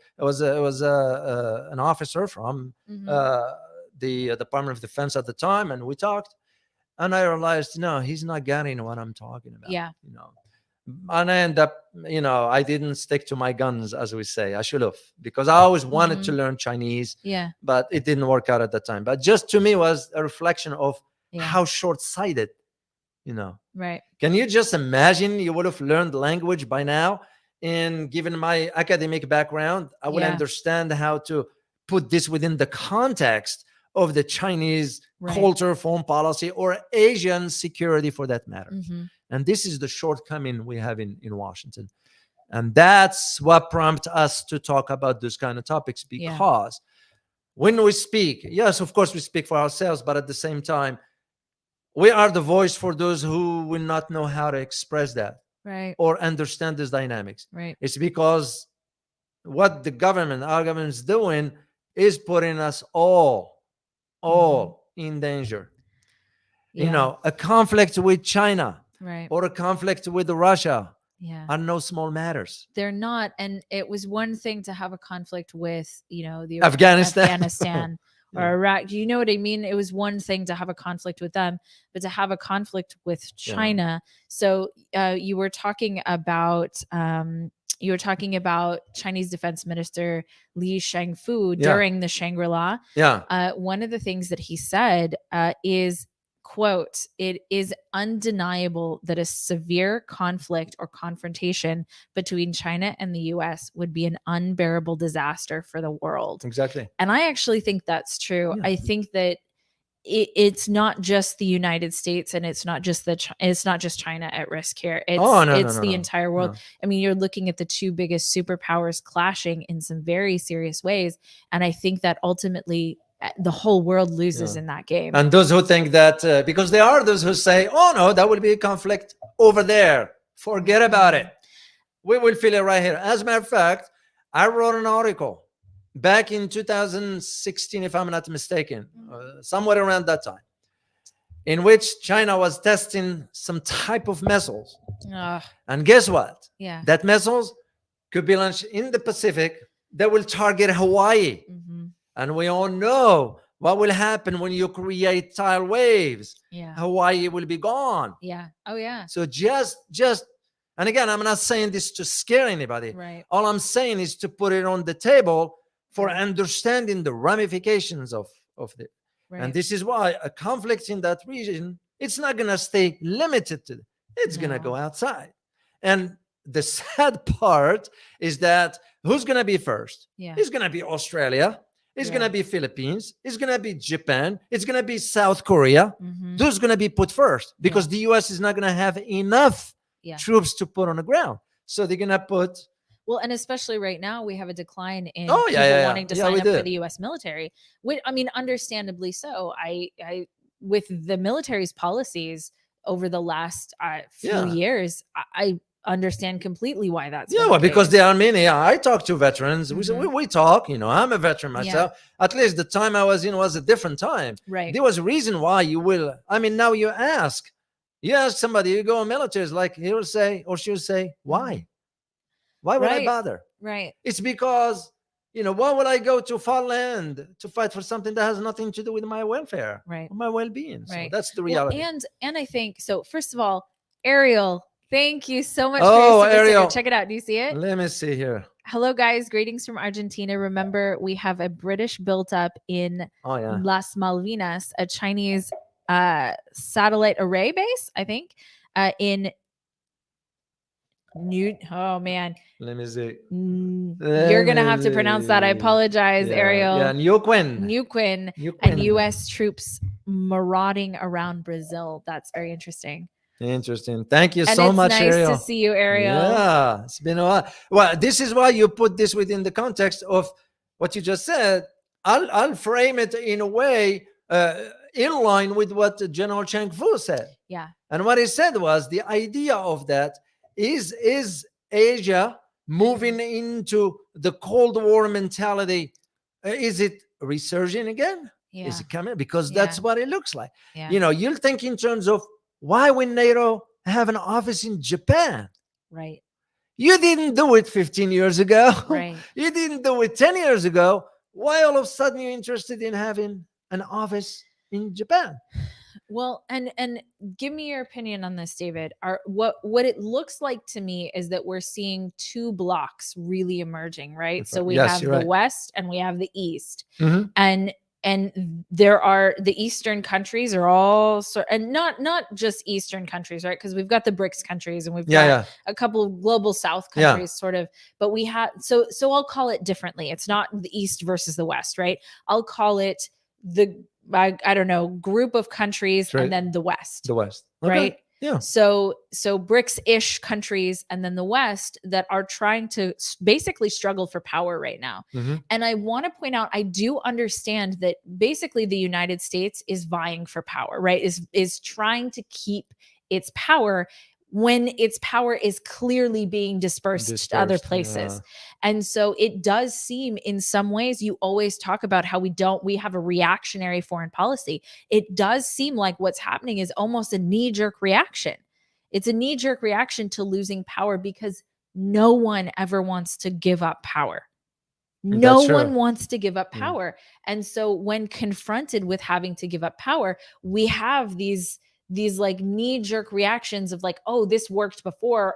S1: officer from the Department of Defense at the time, and we talked. And I realized, no, he's not getting what I'm talking about.
S2: Yeah.
S1: You know, and I end up, I didn't stick to my guns, as we say. I should have, because I always wanted to learn Chinese.
S2: Yeah.
S1: But it didn't work out at that time. But just to me was a reflection of
S2: Yeah.
S1: how short-sighted,
S2: Right.
S1: Can you just imagine you would have learned language by now? And given my academic background, I would
S2: Yeah.
S1: understand how to put this within the context of the Chinese
S2: Right.
S1: culture, foreign policy, or Asian security for that matter.
S2: Mhm.
S1: And this is the shortcoming we have in Washington. And that's what prompted us to talk about those kind of topics,
S2: Yeah.
S1: because when we speak, yes, of course, we speak for ourselves, but at the same time, we are the voice for those who will not know how to express that
S2: Right.
S1: or understand these dynamics.
S2: Right.
S1: It's because what our government is doing is putting us all in danger.
S2: Yeah.
S1: A conflict with China
S2: Right.
S1: or a conflict with Russia
S2: Yeah.
S1: are no small matters.
S2: They're not. And it was one thing to have a conflict with, the
S1: Afghanistan.
S2: Afghanistan or
S1: Yeah.
S2: Iraq. Do you know what I mean? It was one thing to have a conflict with them, but to have a conflict with China. So you were talking about Chinese Defense Minister Li Shangfu during the Shangri-La.
S1: Yeah.
S2: One of the things that he said is, quote, "It is undeniable that a severe conflict or confrontation between China and the US would be an unbearable disaster for the world."
S1: Exactly.
S2: And I actually think that's true.
S1: Yeah.
S2: I think that it's not just the United States, and it's not just China at risk here. It's the entire world.
S1: No.
S2: I mean, you're looking at the two biggest superpowers clashing in some very serious ways, and I think that ultimately the whole world loses in that game.
S1: And those who think that, because there are those who say, oh no, that will be a conflict over there. Forget about it. We will feel it right here. As a matter of fact, I wrote an article back in 2016, if I'm not mistaken, somewhere around that time, in which China was testing some type of missiles. And guess what?
S2: Yeah.
S1: That missiles could be launched in the Pacific that will target Hawaii. And we all know what will happen when you create tidal waves.
S2: Yeah.
S1: Hawaii will be gone.
S2: Yeah. Oh, yeah.
S1: So just, and again, I'm not saying this to scare anybody.
S2: Right.
S1: All I'm saying is to put it on the table for understanding the ramifications of it.
S2: Right.
S1: And this is why a conflict in that region, it's not going to stay limited to, it's going to go outside. And the sad part is that who's going to be first?
S2: Yeah.
S1: It's going to be Australia. It's
S2: Yeah.
S1: going to be Philippines. It's going to be Japan. It's going to be South Korea.
S2: Mhm.
S1: Those are going to be put first because the US is not going to have enough
S2: Yeah.
S1: troops to put on the ground. So they're going to put.
S2: Well, and especially right now, we have a decline in
S1: Oh,
S2: people
S1: yeah.
S2: wanting to
S1: Yeah,
S2: sign
S1: we
S2: up for
S1: do.
S2: the U.S. military. I mean, understandably so. With the military's policies over the last few
S1: Yeah.
S2: years, I understand completely why that's
S1: Yeah,
S2: been
S1: well,
S2: the
S1: because
S2: case.
S1: there are many. I talk to veterans.
S2: Mhm.
S1: We talk. I'm a veteran
S2: Yeah.
S1: myself. At least the time I was in was a different time.
S2: Right.
S1: There was a reason why you will. I mean, now you ask somebody, you go in military, it's like he will say or she will say, why?
S2: Mhm.
S1: Why would I
S2: Right.
S1: bother?
S2: Right.
S1: It's because, why would I go to far land to fight for something that has nothing to do with my welfare,
S2: Right.
S1: or my well-being? So
S2: Right.
S1: that's the
S2: Well,
S1: reality.
S2: and I think so. First of all, Ariel, thank you so much for
S1: Oh,
S2: your super sticker.
S1: Ariel.
S2: Check it out. Do you see it?
S1: Let me see here.
S2: Hello, guys. Greetings from Argentina. Remember, we have a British built up in
S1: Oh, yeah.
S2: Las Malvinas, a Chinese satellite array base, I think, in New. Oh man,
S1: Let me see.
S2: you're gonna have to pronounce that. I apologize, Ariel.
S1: Yeah, Neuquén.
S2: Neuquén, and U.S. troops marauding around Brazil. That's very interesting.
S1: Interesting. Thank you
S2: And
S1: so
S2: it's
S1: much,
S2: nice
S1: Ariel.
S2: to see you, Ariel.
S1: Yeah, it's been a while. Well, this is why you put this within the context of what you just said. I'll frame it in a way in line with what General Chang Fu said.
S2: Yeah.
S1: And what he said was the idea of that is Asia moving into the Cold War mentality. Is it resurging again?
S2: Yeah.
S1: Is it coming? Because
S2: Yeah.
S1: that's what it looks like.
S2: Yeah.
S1: You'll think in terms of why would NATO have an office in Japan?
S2: Right.
S1: You didn't do it 15 years ago.
S2: Right.
S1: You didn't do it 10 years ago. Why all of a sudden you're interested in having an office in Japan?
S2: Well, and give me your opinion on this, David. What it looks like to me is that we're seeing two blocks really emerging, right? So we
S1: Yes,
S2: have
S1: you're
S2: the
S1: right.
S2: West and we have the East.
S1: Mhm.
S2: And there are the Eastern countries are all and not just Eastern countries, right? Because we've got the BRICS countries and we've got a couple of global South countries, sort of. But we have so I'll call it differently. It's not the East versus the West, right? I'll call it the I don't know, group of countries and then the West.
S1: The West. Okay.
S2: Right?
S1: Yeah.
S2: So BRICS-ish countries and then the West that are trying to basically struggle for power right now.
S1: Mhm.
S2: And I want to point out, I do understand that basically the United States is vying for power, right? Is trying to keep its power when its power is clearly being dispersed to other places. And so it does seem in some ways, you always talk about how we have a reactionary foreign policy. It does seem like what's happening is almost a knee-jerk reaction. It's a knee-jerk reaction to losing power because no one ever wants to give up power. No one wants to give up power. And so when confronted with having to give up power, we have these like knee-jerk reactions of like, oh, this worked before,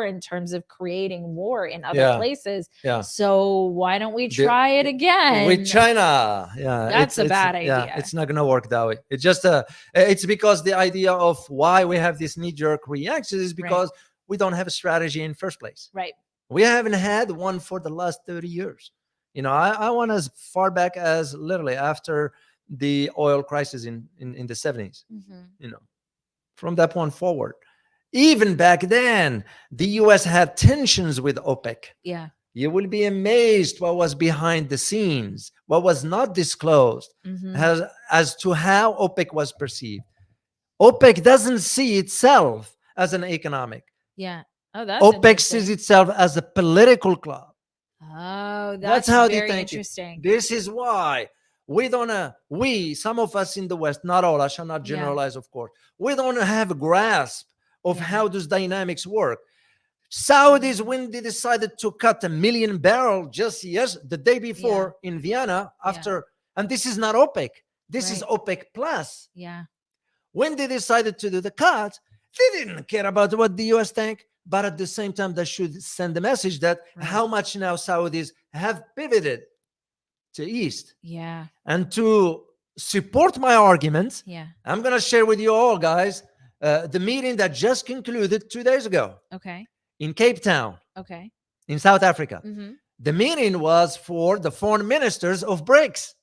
S2: in terms of creating war in other places.
S1: Yeah.
S2: So why don't we try it again
S1: with China? Yeah,
S2: that's a bad idea.
S1: Yeah, it's not gonna work that way. It's just it's because the idea of why we have this knee-jerk reaction is because we don't have a strategy in first place.
S2: Right.
S1: We haven't had one for the last 30 years. I went as far back as literally after the oil crisis in the 70s.
S2: Mm-hmm.
S1: From that point forward, even back then, the US had tensions with OPEC.
S2: Yeah.
S1: You will be amazed what was behind the scenes, what was not disclosed, as to how OPEC was perceived. OPEC doesn't see itself as an economic.
S2: Yeah. Oh, that's
S1: OPEC sees itself as a political club.
S2: Oh,
S1: that's how
S2: very
S1: they think
S2: interesting.
S1: This is why some of us in the West, not all, I shall not generalize, of course, we don't have a grasp of how those dynamics work. Saudis, when they decided to cut 1 million barrels just the day before in Vienna, and this is not OPEC, this is OPEC plus.
S2: Yeah.
S1: When they decided to do the cut, they didn't care about what the US think, but at the same time, they should send the message that how much now Saudis have pivoted to East.
S2: Yeah.
S1: And to support my argument, I'm going to share with you all, guys, the meeting that just concluded 2 days ago.
S2: Okay.
S1: In Cape Town.
S2: Okay.
S1: In South Africa.
S2: Mm-hmm.
S1: The meeting was for the foreign ministers of BRICS.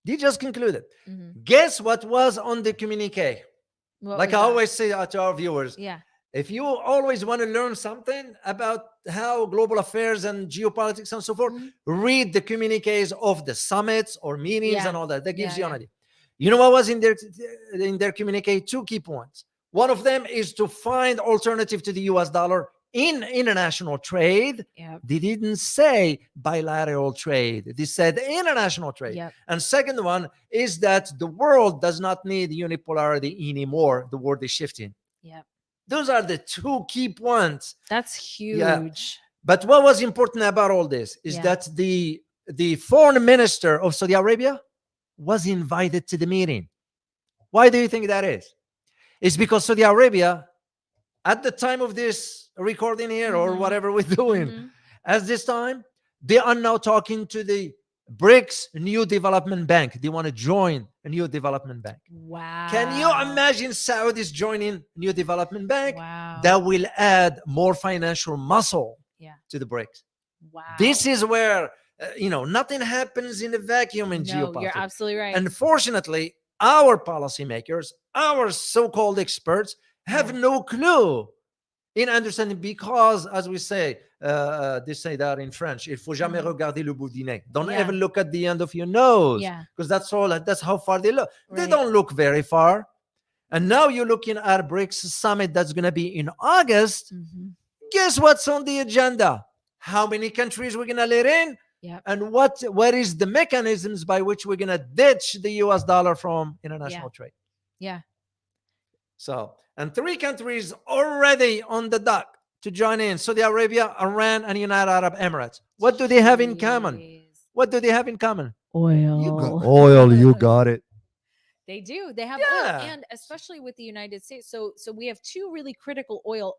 S1: They just concluded.
S2: Mhm.
S1: Guess what was on the communique?
S2: What
S1: Like
S2: was
S1: I
S2: that?
S1: always say to our viewers,
S2: Yeah.
S1: if you always want to learn something about how global affairs and geopolitics and so forth,
S2: Mhm.
S1: read the communiques of the summits or meetings
S2: Yeah.
S1: and all that. That gives
S2: Yeah,
S1: you an
S2: yeah.
S1: idea. You know what was in their communique? 2 key points. One of them is to find alternative to the US dollar in international trade.
S2: Yep.
S1: They didn't say bilateral trade. They said international trade.
S2: Yep.
S1: And second one is that the world does not need unipolarity anymore. The world is shifting.
S2: Yep.
S1: Those are the 2 key points.
S2: That's huge.
S1: Yeah. But what was important about all this is that the foreign minister of Saudi Arabia was invited to the meeting. Why do you think that is? It's because Saudi Arabia, at the time of this recording here or
S2: Mhm.
S1: whatever we're doing,
S2: Mhm.
S1: at this time, they are now talking to the BRICS New Development Bank. They want to join a new development bank.
S2: Wow.
S1: Can you imagine Saudis joining New Development Bank?
S2: Wow.
S1: That will add more financial muscle
S2: Yeah.
S1: to the BRICS.
S2: Wow.
S1: This is where, nothing happens in a vacuum in
S2: No,
S1: geopolitics.
S2: you're absolutely right.
S1: Unfortunately, our policymakers, our so-called experts, have no clue in understanding, because, as we say, they say that in French, il faut jamais regarder le bout du nez. Don't ever look at the end of your nose, because that's how far they look.
S2: Right.
S1: They don't look very far. And now you're looking at a BRICS summit that's going to be in August.
S2: Mhm.
S1: Guess what's on the agenda? How many countries we're going to let in?
S2: Yep.
S1: And what is the mechanisms by which we're going to ditch the US dollar from international trade?
S2: Yeah.
S1: So, and 3 countries already on the dock to join in: Saudi Arabia, Iran, and United Arab Emirates. What do they have in common? What do they have in common?
S2: Oil.
S1: You got oil. You got it.
S2: They do. They have oil, and especially with the United States. So we have 2 really critical oil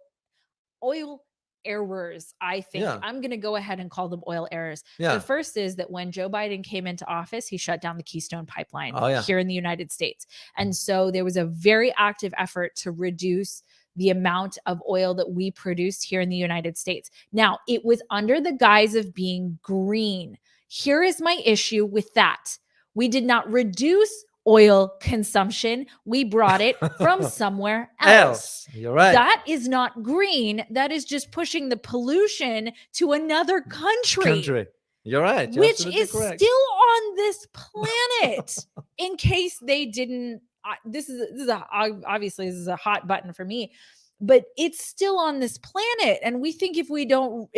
S2: errors, I think. I'm going to go ahead and call them oil errors. The first is that when Joe Biden came into office, he shut down the Keystone Pipeline here in the United States. And so there was a very active effort to reduce the amount of oil that we produced here in the United States. Now, it was under the guise of being green. Here is my issue with that. We did not reduce oil consumption. We brought it from somewhere else.
S1: You're right.
S2: That is not green. That is just pushing the pollution to another country.
S1: You're right. You're
S2: which is
S1: correct.
S2: Still on this planet. In case they didn't, this is a hot button for me. But it's still on this planet, and we think if we don't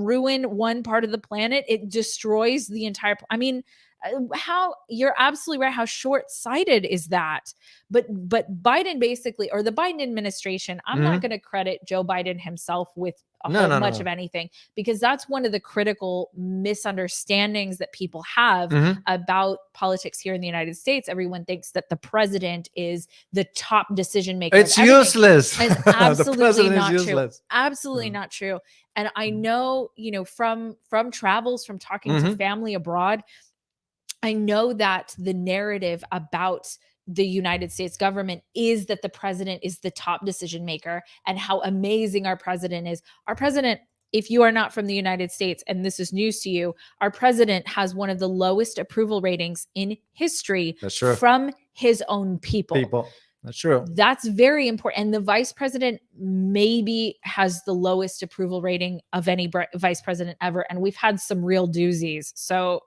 S2: ruin one part of the planet, it destroys the entire. I mean, how you're absolutely right. How short-sighted is that? But Biden basically, or the Biden administration, I'm not going to credit Joe Biden himself with much of anything, because that's one of the critical misunderstandings that people have about politics here in the United States. Everyone thinks that the president is the top decision maker.
S1: It's useless.
S2: It's absolutely not true. Absolutely not true. And I know, from travels, from talking to family abroad, I know that the narrative about the United States government is that the president is the top decision maker and how amazing our president is. Our president, if you are not from the United States and this is news to you, our president has one of the lowest approval ratings in history from his own people.
S1: That's true.
S2: That's very important. And the vice president maybe has the lowest approval rating of any vice president ever. And we've had some real doozies. So,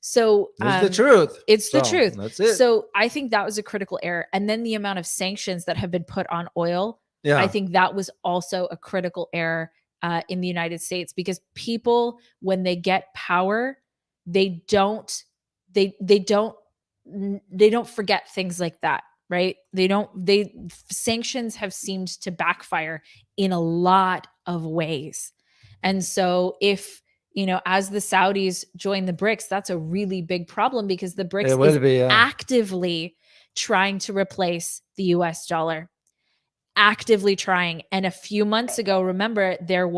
S2: So
S1: it's the truth.
S2: It's the truth.
S1: That's it.
S2: So I think that was a critical error. And then the amount of sanctions that have been put on oil, I think that was also a critical error in the United States, because people, when they get power, they don't forget things like that, right? Sanctions have seemed to backfire in a lot of ways. And so if as the Saudis join the BRICS, that's a really big problem, because the BRICS is actively trying to replace the US dollar, actively trying. And a few months ago, remember, it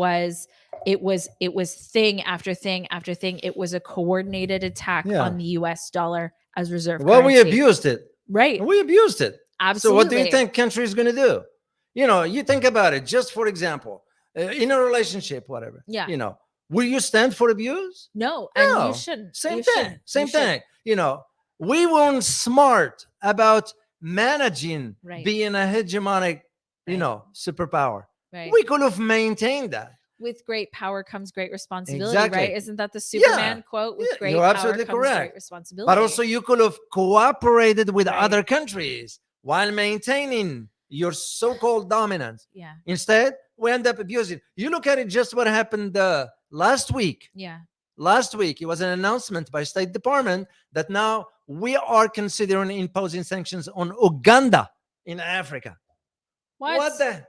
S2: was thing after thing after thing. It was a coordinated attack on the US dollar as reserve currency.
S1: Well, we abused it.
S2: Right.
S1: We abused it.
S2: Absolutely.
S1: So what do you think country is going to do? You think about it, just for example, in a relationship, whatever, Will you stand for abuse?
S2: No, and
S1: No.
S2: you shouldn't.
S1: Same
S2: You
S1: thing.
S2: shouldn't.
S1: Same
S2: You shouldn't.
S1: thing. You know, we weren't smart about managing
S2: Right.
S1: being a hegemonic, you
S2: Right.
S1: know, superpower.
S2: Right.
S1: We could have maintained that.
S2: With great power comes great responsibility,
S1: Exactly.
S2: right? Isn't that the Superman quote? With
S1: Yeah,
S2: great
S1: you're
S2: power
S1: absolutely
S2: comes great
S1: correct.
S2: responsibility.
S1: But also, you could have cooperated with
S2: Right.
S1: other countries while maintaining your so-called dominance.
S2: Yeah.
S1: Instead, we end up abusing. You look at it, just what happened last week.
S2: Yeah.
S1: Last week, it was an announcement by State Department that now we are considering imposing sanctions on Uganda in Africa. What the?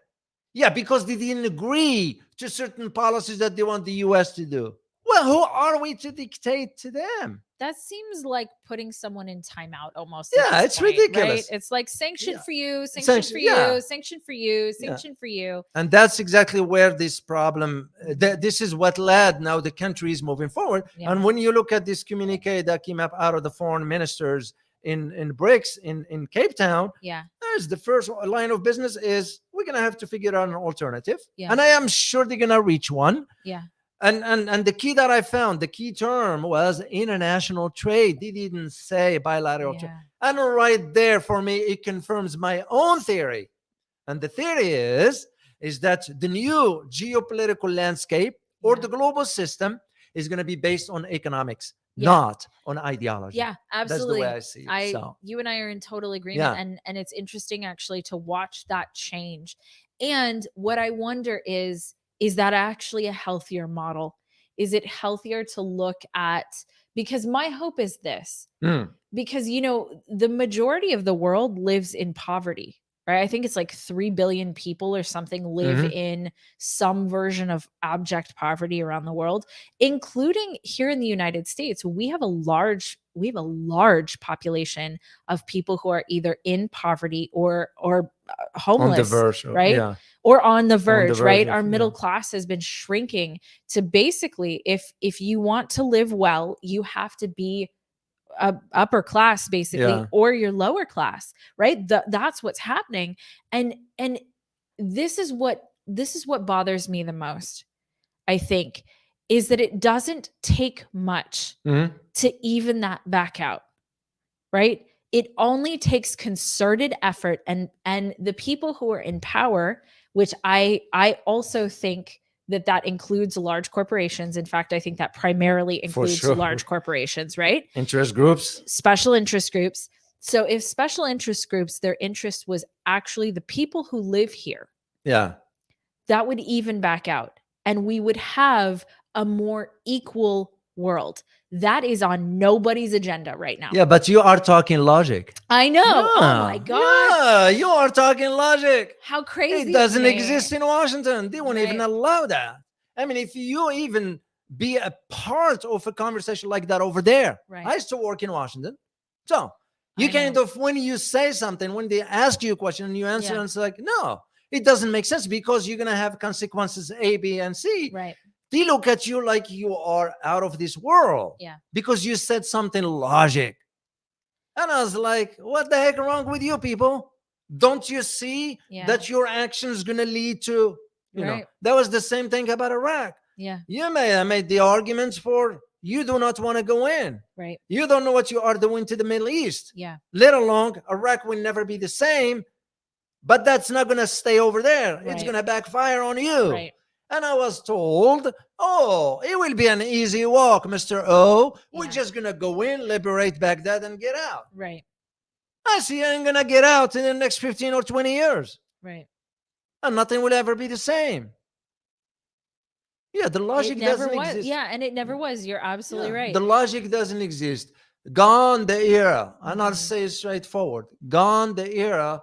S1: Yeah, because they didn't agree to certain policies that they want the US to do. Well, who are we to dictate to them?
S2: That seems like putting someone in timeout almost.
S1: Yeah,
S2: at this
S1: it's
S2: point,
S1: ridiculous.
S2: Right? It's like sanction
S1: Yeah.
S2: for you, sanction
S1: Sanction,
S2: for
S1: yeah.
S2: you, sanction for you,
S1: Yeah.
S2: sanction for you.
S1: And that's exactly where this problem, this is what led now the country is moving forward.
S2: Yeah.
S1: And when you look at this communique that came up out of the foreign ministers in BRICS in Cape Town,
S2: Yeah.
S1: there's the first line of business is we're going to have to figure out an alternative.
S2: Yeah.
S1: And I am sure they're going to reach one.
S2: Yeah.
S1: And the key that I found, the key term was international trade. They didn't say bilateral trade.
S2: Yeah.
S1: And right there, for me, it confirms my own theory. And the theory is that the new geopolitical landscape or
S2: Yeah.
S1: the global system is going to be based on economics,
S2: Yeah.
S1: not on ideology.
S2: Yeah, absolutely.
S1: That's the way I see it.
S2: You and I are in total agreement.
S1: Yeah.
S2: And it's interesting actually to watch that change. And what I wonder is that actually a healthier model? Is it healthier to look at, because my hope is this, because, you know, the majority of the world lives in poverty, right? I think it's like 3 billion people or something live in some version of abject poverty around the world, including here in the United States. We have a large population of people who are either in poverty or homeless,
S1: On the verge,
S2: right?
S1: Yeah.
S2: Or on the verge, right?
S1: of-
S2: Our middle
S1: yeah.
S2: class has been shrinking to basically, if you want to live well, you have to be upper class basically,
S1: Yeah.
S2: or you're lower class, right? That's what's happening. And this is what bothers me the most, I think, is that it doesn't take much to even that back out, right? It only takes concerted effort, and the people who are in power, which I also think that includes large corporations. In fact, I think that primarily includes
S1: sure.
S2: large corporations, right?
S1: Interest groups.
S2: Special interest groups. So if special interest groups, their interest was actually the people who live here,
S1: Yeah.
S2: that would even back out, and we would have a more equal world. That is on nobody's agenda right now.
S1: Yeah, but you are talking logic.
S2: I know. Oh
S1: Yeah.
S2: my God.
S1: Yeah, you are talking logic.
S2: How crazy.
S1: It doesn't
S2: of me.
S1: exist in Washington. They won't even
S2: Right.
S1: allow that. I mean, if you even be a part of a conversation like that over there,
S2: Right.
S1: I used to work in Washington. So you
S2: I
S1: kind
S2: know.
S1: of, when you say something, when they ask you a question and you answer,
S2: Yeah.
S1: and it's like, no, it doesn't make sense because you're going to have consequences A, B, and C.
S2: Right.
S1: They look at you like you are out of this world.
S2: Yeah.
S1: Because you said something logic. And I was like, what the heck wrong with you people? Don't you see
S2: Yeah.
S1: that your action is going to lead to, you know,
S2: Right.
S1: that was the same thing about Iraq.
S2: Yeah.
S1: You may have made the arguments for you do not want to go in.
S2: Right.
S1: You don't know what you are doing to the Middle East.
S2: Yeah.
S1: Let alone Iraq will never be the same, but that's not going to stay over there. It's
S2: Right.
S1: going to backfire on you.
S2: Right.
S1: And I was told, oh, it will be an easy walk, Mr. O. We're
S2: Yeah.
S1: just going to go in, liberate Baghdad, and get out.
S2: Right.
S1: I see I ain't going to get out in the next 15 or 20 years.
S2: Right.
S1: And nothing will ever be the same. Yeah, the logic
S2: It never
S1: doesn't
S2: was.
S1: exist.
S2: Yeah, and it never was. You're absolutely
S1: Yeah,
S2: right.
S1: the logic doesn't exist. Gone the era, and I'll
S2: Mhm.
S1: say it straightforward. Gone the era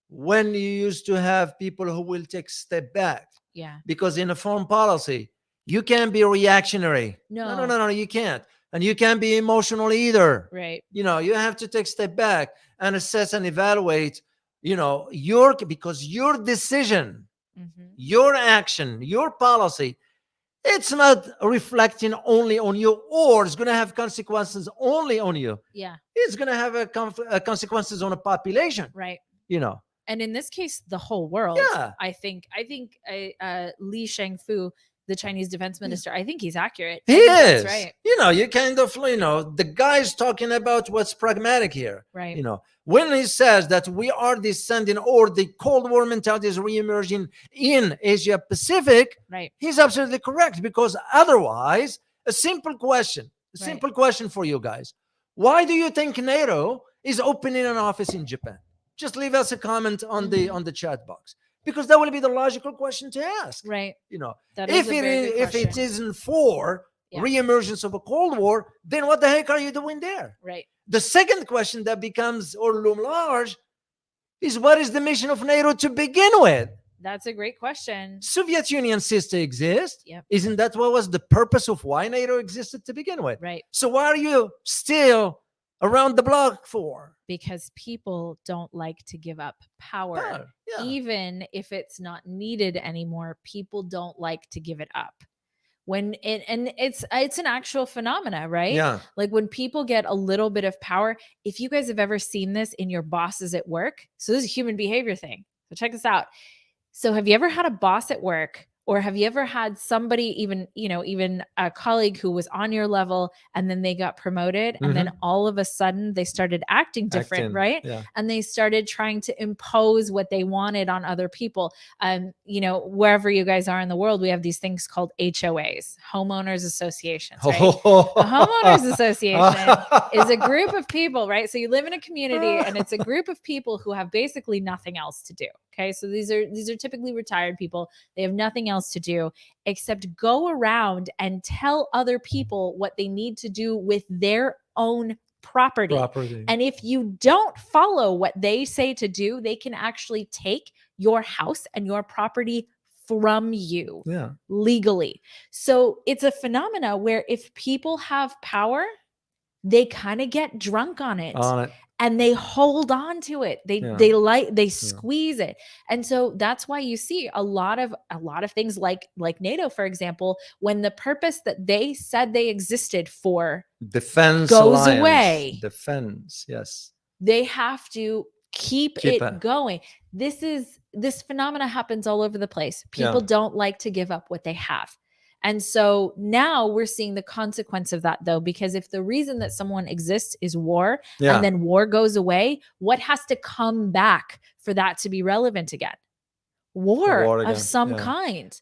S1: when you used to have people who will take a step back.
S2: Yeah.
S1: Because in a foreign policy, you can't be reactionary. No, you can't. And you can't be emotional either.
S2: Right.
S1: You know, you have to take a step back and assess and evaluate, because your decision,
S2: Mhm.
S1: your action, your policy, it's not reflecting only on you, or it's going to have consequences only on you.
S2: Yeah.
S1: It's going to have consequences on a population,
S2: Right.
S1: you know.
S2: And in this case, the whole world.
S1: Yeah.
S2: I think Li Shangfu the Chinese defense minister. I think he's accurate.
S1: He
S2: I think
S1: is.
S2: that's right.
S1: You kind of, the guy's talking about what's pragmatic here.
S2: Right.
S1: When he says that we are descending or the Cold War mentality is reemerging in Asia Pacific,
S2: Right.
S1: he's absolutely correct, because otherwise, a simple question for you guys. Why do you think NATO is opening an office in Japan? Just leave us a comment on the chat box, because that will be the logical question to ask.
S2: Right. That
S1: If
S2: is a very good
S1: if it
S2: question.
S1: isn't for reemergence of a Cold War, then what the heck are you doing there?
S2: Right.
S1: The second question that becomes or loom large is, what is the mission of NATO to begin with?
S2: That's a great question.
S1: Soviet Union ceased to exist.
S2: Yep.
S1: Isn't that what was the purpose of why NATO existed to begin with?
S2: Right.
S1: So why are you still around the block for?
S2: Because people don't like to give up power.
S1: Yeah.
S2: Even if it's not needed anymore, people don't like to give it up. It's an actual phenomena, right?
S1: Yeah.
S2: Like when people get a little bit of power, if you guys have ever seen this in your bosses at work, so this is a human behavior thing. So check this out. So have you ever had a boss at work, or have you ever had somebody, even a colleague who was on your level, and then they got promoted, and then all of a sudden they started acting different, right?
S1: Yeah.
S2: And they started trying to impose what they wanted on other people. Wherever you guys are in the world, we have these things called HOAs, homeowners associations, right? A homeowners association is a group of people, right? So you live in a community, and it's a group of people who have basically nothing else to do. Okay. So these are typically retired people. They have nothing else to do except go around and tell other people what they need to do with their own property. And if you don't follow what they say to do, they can actually take your house and your property from you legally. So it's a phenomena where if people have power, they kind of get drunk on it. And they hold on to it. They squeeze it. And so that's why you see a lot of things like NATO, for example, when the purpose that they said they existed for
S1: defense
S2: goes away.
S1: Defense, yes.
S2: They have to keep it going. This phenomena happens all over the place. People don't like to give up what they have. And so now we're seeing the consequence of that, though, because if the reason that someone exists is war, and then war goes away, what has to come back for that to be relevant again? War of some kind.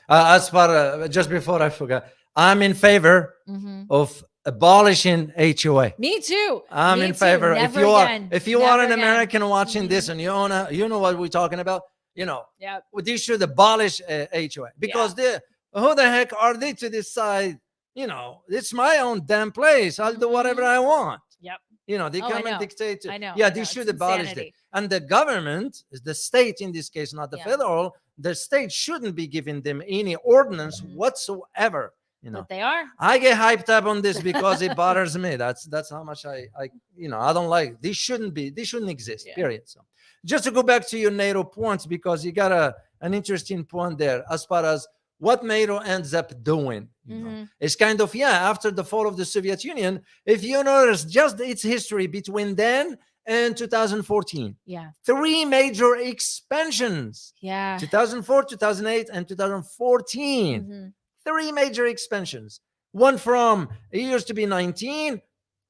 S1: As far just before I forget, I'm in favor of abolishing HOA.
S2: Me too.
S1: I'm in favor. If you are an American watching this and you know what we're talking about, they should abolish HOA, because who the heck are they to decide? It's my own damn place. I'll do whatever I want.
S2: Yep.
S1: They come and dictate.
S2: I know.
S1: They should abolish it. And the government, the state in this case, not the federal, the state shouldn't be giving them any ordinance whatsoever.
S2: But they are.
S1: I get hyped up on this because it bothers me. That's how much I don't like it. They shouldn't exist. Period. So just to go back to your NATO points, because you got an interesting point there as far as what NATO ends up doing. It's kind of, after the fall of the Soviet Union, if you notice just its history between then and 2014. 3 major expansions. 2004, 2008, and 2014. 3 major expansions. One from, it used to be 19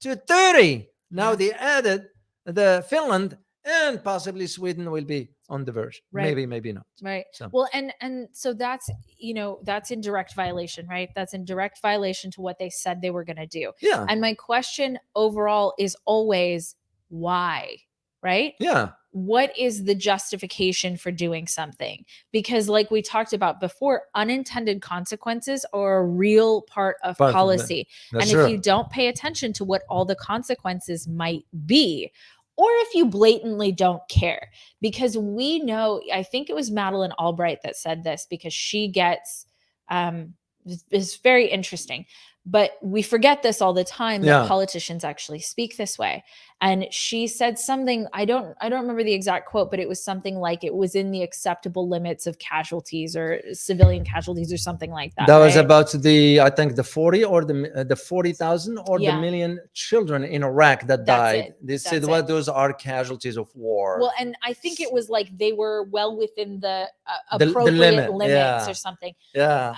S1: to 30. Now they added the Finland, and possibly Sweden will be on the verge.
S2: Right.
S1: Maybe not.
S2: Right.
S1: So.
S2: Well, and so that's in direct violation, right? That's in direct violation to what they said they were going to do.
S1: Yeah.
S2: And my question overall is always, why? Right?
S1: Yeah.
S2: What is the justification for doing something? Because like we talked about before, unintended consequences are a real part of policy. And if you don't pay attention to what all the consequences might be, or if you blatantly don't care, because we know, I think it was Madeleine Albright that said this, because she gets, it's very interesting. But we forget this all the time, that
S1: Yeah.
S2: politicians actually speak this way. And she said something, I don't remember the exact quote, but it was something like it was in the acceptable limits of casualties or civilian casualties or something like that.
S1: That was
S2: right?
S1: about I think the 40 or the 40,000 or the
S2: Yeah.
S1: million children in Iraq that
S2: That's
S1: died.
S2: it.
S1: They said,
S2: That's
S1: well,
S2: it.
S1: those are casualties of war.
S2: Well, and I think it was like they were well within the
S1: The
S2: appropriate
S1: limit,
S2: limits
S1: yeah.
S2: or something.
S1: Yeah.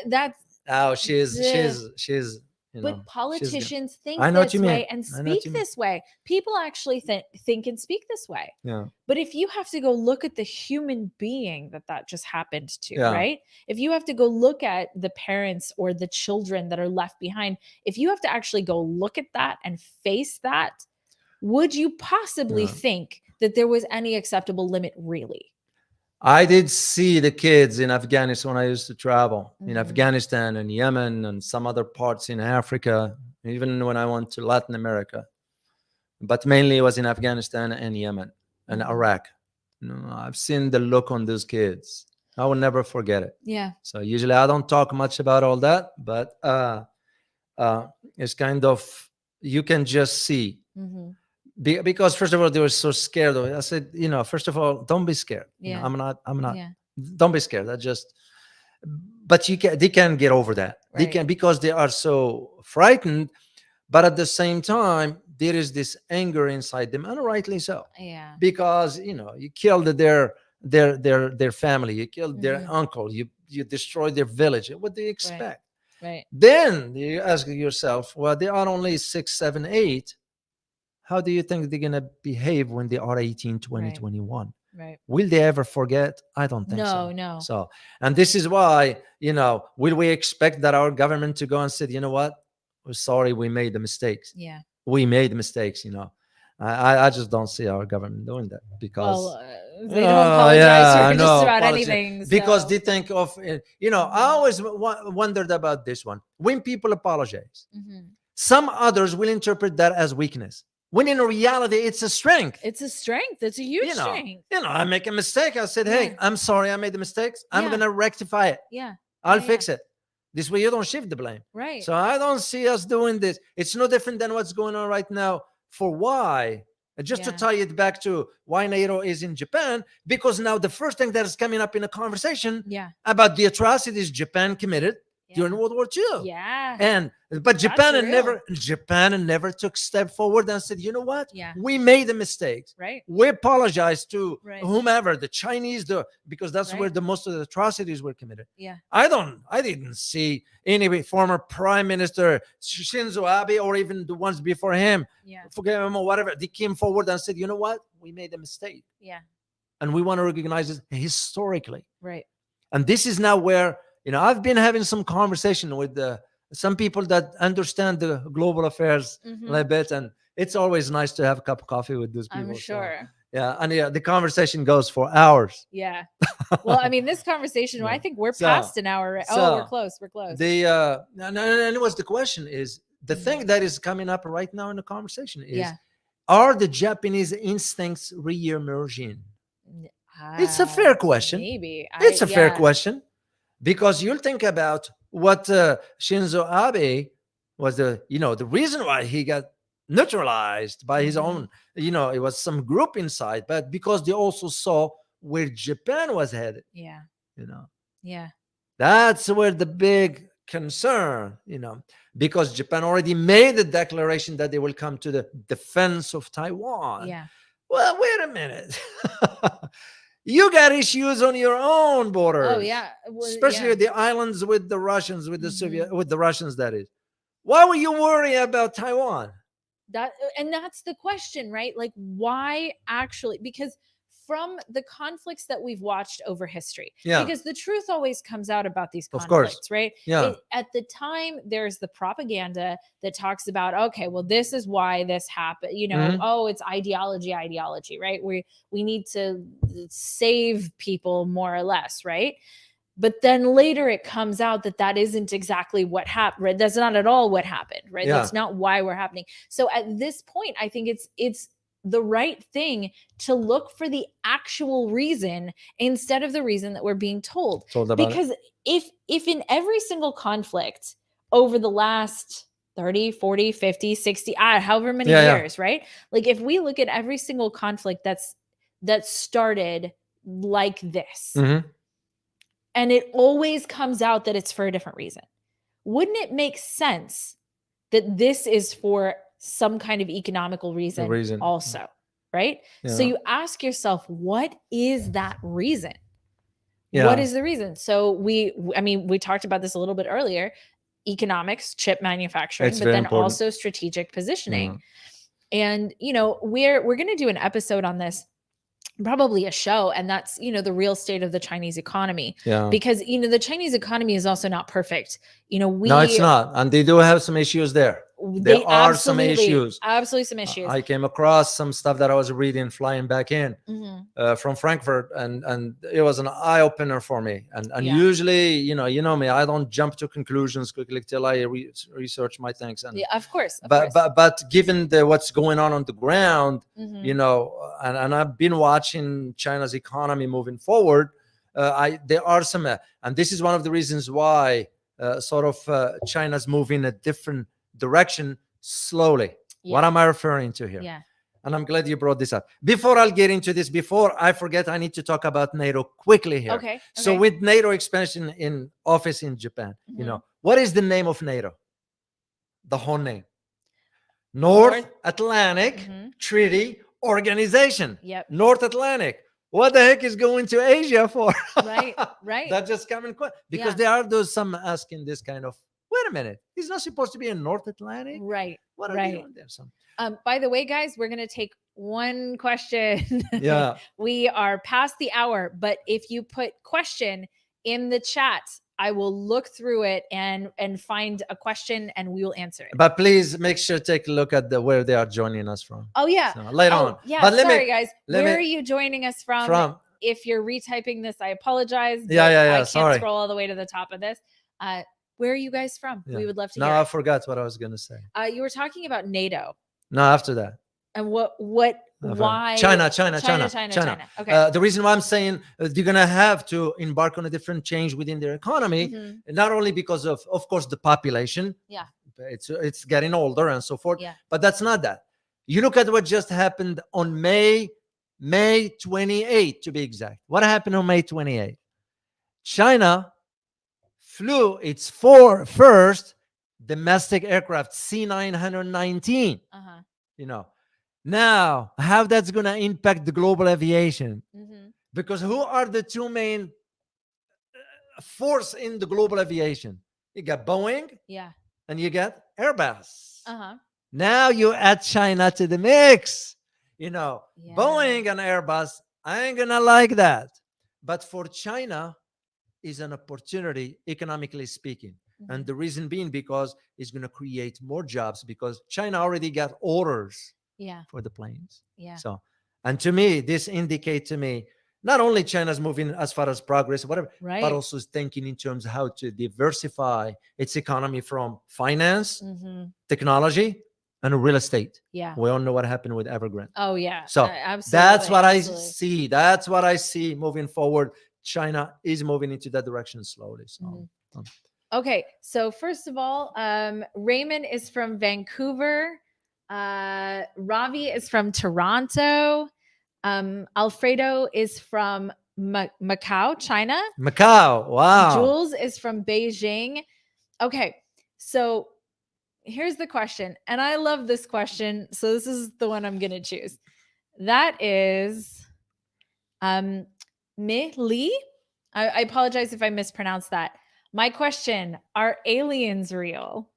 S2: That's
S1: Oh, she's, you know,
S2: but politicians think
S1: I know what
S2: this
S1: you mean.
S2: way and
S1: I know what
S2: speak
S1: you mean.
S2: this way. People actually think and speak this way.
S1: Yeah.
S2: But if you have to go look at the human being that just happened to,
S1: Yeah.
S2: right? If you have to go look at the parents or the children that are left behind, if you have to actually go look at that and face that, would you possibly
S1: Yeah.
S2: think that there was any acceptable limit really?
S1: I did see the kids in Afghanistan when I used to travel in
S2: Mhm.
S1: Afghanistan and Yemen and some other parts in Africa, even when I went to Latin America. But mainly it was in Afghanistan and Yemen and
S2: Mhm.
S1: Iraq. You know, I've seen the look on those kids. I will never forget it.
S2: Yeah.
S1: So usually I don't talk much about all that, but it's kind of, you can just see.
S2: Mhm.
S1: Because first of all, they were so scared of it. I said, you know, first of all, don't be scared. You know,
S2: Yeah.
S1: I'm not.
S2: Yeah.
S1: Don't be scared. But they can get over that. They
S2: Right.
S1: can, because they are so frightened. But at the same time, there is this anger inside them, and rightly so.
S2: Yeah.
S1: Because you know, you killed their family, you killed their
S2: Mhm.
S1: uncle, you destroyed their village. What do you expect?
S2: Right.
S1: Then you ask yourself, well, they are only 6, 7, 8. How do you think they're gonna behave when they are 18, 20,
S2: Right.
S1: 21?
S2: Right.
S1: Will they ever forget? I don't think so.
S2: No.
S1: So, and this is why, you know, will we expect that our government to go and say, you know what, we're sorry, we made the mistakes.
S2: Yeah.
S1: We made mistakes, you know. I just don't see our government doing that, because
S2: Well, they don't apologize for just about anything.
S1: because
S2: so.
S1: they think of, you know, I always wondered about this one. When people apologize,
S2: Mhm.
S1: some others will interpret that as weakness, when in reality it's a strength.
S2: It's a strength. It's a huge strength.
S1: I make a mistake. I said, hey,
S2: Yeah.
S1: I'm sorry, I made the mistakes. I'm
S2: Yeah.
S1: gonna rectify it.
S2: Yeah.
S1: I'll
S2: Yeah,
S1: fix it. This way you don't shift the blame.
S2: Right.
S1: So I don't see us doing this. It's no different than what's going on right now for why. Just to
S2: Yeah.
S1: tie it back to why NATO is in Japan, because now the first thing that is coming up in a conversation
S2: Yeah.
S1: about the atrocities Japan committed during
S2: Yeah.
S1: World War II.
S2: Yeah.
S1: But Japan
S2: real.
S1: never took step forward and said, you know what?
S2: Yeah.
S1: We made the mistakes.
S2: Right.
S1: We apologize to
S2: Right.
S1: whomever, the Chinese, because that's where
S2: Right.
S1: the most of the atrocities were committed.
S2: Yeah.
S1: I didn't see any former prime minister Shinzo Abe or even the ones before him,
S2: Yeah.
S1: forget him or whatever. They came forward and said, you know what? We made a mistake.
S2: Yeah.
S1: And we want to recognize it historically.
S2: Right.
S1: And this is now where, you know, I've been having some conversation with some people that understand the global affairs a
S2: Mhm.
S1: little bit. And it's always nice to have a cup of coffee with those people.
S2: I'm
S1: So,
S2: sure.
S1: yeah. And yeah, the conversation goes for hours.
S2: Yeah. Well, I mean, this conversation,
S1: Yeah.
S2: I think we're
S1: So-
S2: past an hour.
S1: so
S2: Oh, we're close. We're close.
S1: And what's the question is, the
S2: Mhm.
S1: thing that is coming up right now in the conversation is,
S2: Yeah.
S1: are the Japanese instincts re-emerging? It's a fair question.
S2: Maybe.
S1: It's a fair
S2: Yeah.
S1: question, because you'll think about what Shinzo Abe was the reason why he got neutralized by his
S2: Mhm.
S1: own, it was some group inside, but because they also saw where Japan was headed,
S2: Yeah. Yeah.
S1: that's where the big concern, because Japan already made the declaration that they will come to the defense of Taiwan.
S2: Yeah.
S1: Well, wait a minute. You got issues on your own borders.
S2: Oh, yeah. Well,
S1: Especially
S2: yeah.
S1: the islands with the Russians, with the
S2: Mhm.
S1: with the Russians, that is. Why were you worried about Taiwan?
S2: That's the question, right? Like, why actually? Because from the conflicts that we've watched over history,
S1: Yeah.
S2: because the truth always comes out about these
S1: Of course.
S2: conflicts, right?
S1: Yeah.
S2: At the time, there's the propaganda that talks about, okay, well, this is why this happened.
S1: Mhm.
S2: Oh, it's ideology, right? We need to save people more or less, right? But then later it comes out that isn't exactly what happened. Right? That's not at all what happened, right?
S1: Yeah.
S2: That's not why we're happening. So at this point, I think it's the right thing to look for the actual reason instead of the reason that we're being told.
S1: Told about it.
S2: Because if in every single conflict over the last 30, 40, 50, 60, however many
S1: Yeah.
S2: years, right? Like if we look at every single conflict that started like this,
S1: Mhm.
S2: and it always comes out that it's for a different reason. Wouldn't it make sense that this is for some kind of economical reason,
S1: reason.
S2: also, right? So
S1: Yeah.
S2: you ask yourself, what is that reason?
S1: Yeah.
S2: What is the reason? So we talked about this a little bit earlier, economics, chip manufacturing,
S1: It's
S2: but
S1: very
S2: then
S1: important.
S2: also strategic positioning.
S1: Yeah.
S2: And, we're going to do an episode on this, probably a show, and that's the real state of the Chinese economy,
S1: Yeah.
S2: because the Chinese economy is also not perfect.
S1: No, it's not, and they do have some issues there.
S2: They
S1: There are some issues.
S2: absolutely some issues.
S1: I came across some stuff that I was reading flying back in
S2: Mhm.
S1: from Frankfurt, and it was an eye opener for me. And
S2: Yeah.
S1: usually, you know me, I don't jump to conclusions quickly till I research my things. And
S2: Yeah, of course.
S1: but given what's going on the ground,
S2: Mhm.
S1: and I've been watching China's economy moving forward. There are some, and this is one of the reasons why China's moving a different direction slowly.
S2: Yeah.
S1: What am I referring to here?
S2: Yeah.
S1: And I'm glad you brought this up. Before I'll get into this, before I forget, I need to talk about NATO quickly here.
S2: Okay.
S1: So with NATO expansion in office in Japan,
S2: Mhm.
S1: what is the name of NATO? The whole name. North Atlantic
S2: Mhm.
S1: Treaty Organization.
S2: Yep.
S1: North Atlantic. What the heck is going to Asia for?
S2: Right.
S1: That just coming quick. Because
S2: Yeah.
S1: there are those some asking this kind of, wait a minute, he's not supposed to be in North Atlantic?
S2: Right.
S1: What are they doing there?
S2: By the way, guys, we're going to take one question.
S1: Yeah.
S2: We are past the hour, but if you put question in the chat, I will look through it and find a question, and we will answer it.
S1: But please make sure to take a look at where they are joining us from.
S2: Oh yeah.
S1: So, later on.
S2: Yeah.
S1: But
S2: Sorry, guys. Where are you joining us from? If you're retyping this, I apologize.
S1: Yeah.
S2: I can't
S1: Sorry.
S2: scroll all the way to the top of this. Where are you guys from?
S1: Yeah.
S2: We would love to hear.
S1: No, I forgot what I was going to say.
S2: You were talking about NATO.
S1: No, after that.
S2: And why?
S1: China.
S2: Okay.
S1: The reason why I'm saying they're going to have to embark on a different change within their economy, not only because of course, the population.
S2: Yeah.
S1: It's getting older and so forth.
S2: Yeah.
S1: But that's not that. You look at what just happened on May 28th, to be exact. What happened on May 28th? China flew its first domestic aircraft, C919. Now, how that's going to impact the global aviation? Because who are the two main force in the global aviation? You got Boeing, and you got Airbus. Now you add China to the mix. Boeing and Airbus, I ain't gonna like that. But for China, is an opportunity, economically speaking. And the reason being because it's going to create more jobs, because China already got orders for the planes. So, and to me, this indicates to me, not only China's moving as far as progress, whatever, but also thinking in terms of how to diversify its economy from finance, technology, and real estate. We all know what happened with Evergrande.
S2: Oh yeah.
S1: So
S2: absolutely,
S1: that's what I see. That's what I see moving forward. China is moving into that direction slowly. So.
S2: Okay, so first of all, Raymond is from Vancouver. Ravi is from Toronto. Alfredo is from Macau, China.
S1: Macau, wow.
S2: Jules is from Beijing. Okay, so here's the question, and I love this question, so this is the one I'm going to choose. That is Mi Li. I apologize if I mispronounced that. My question, are aliens real?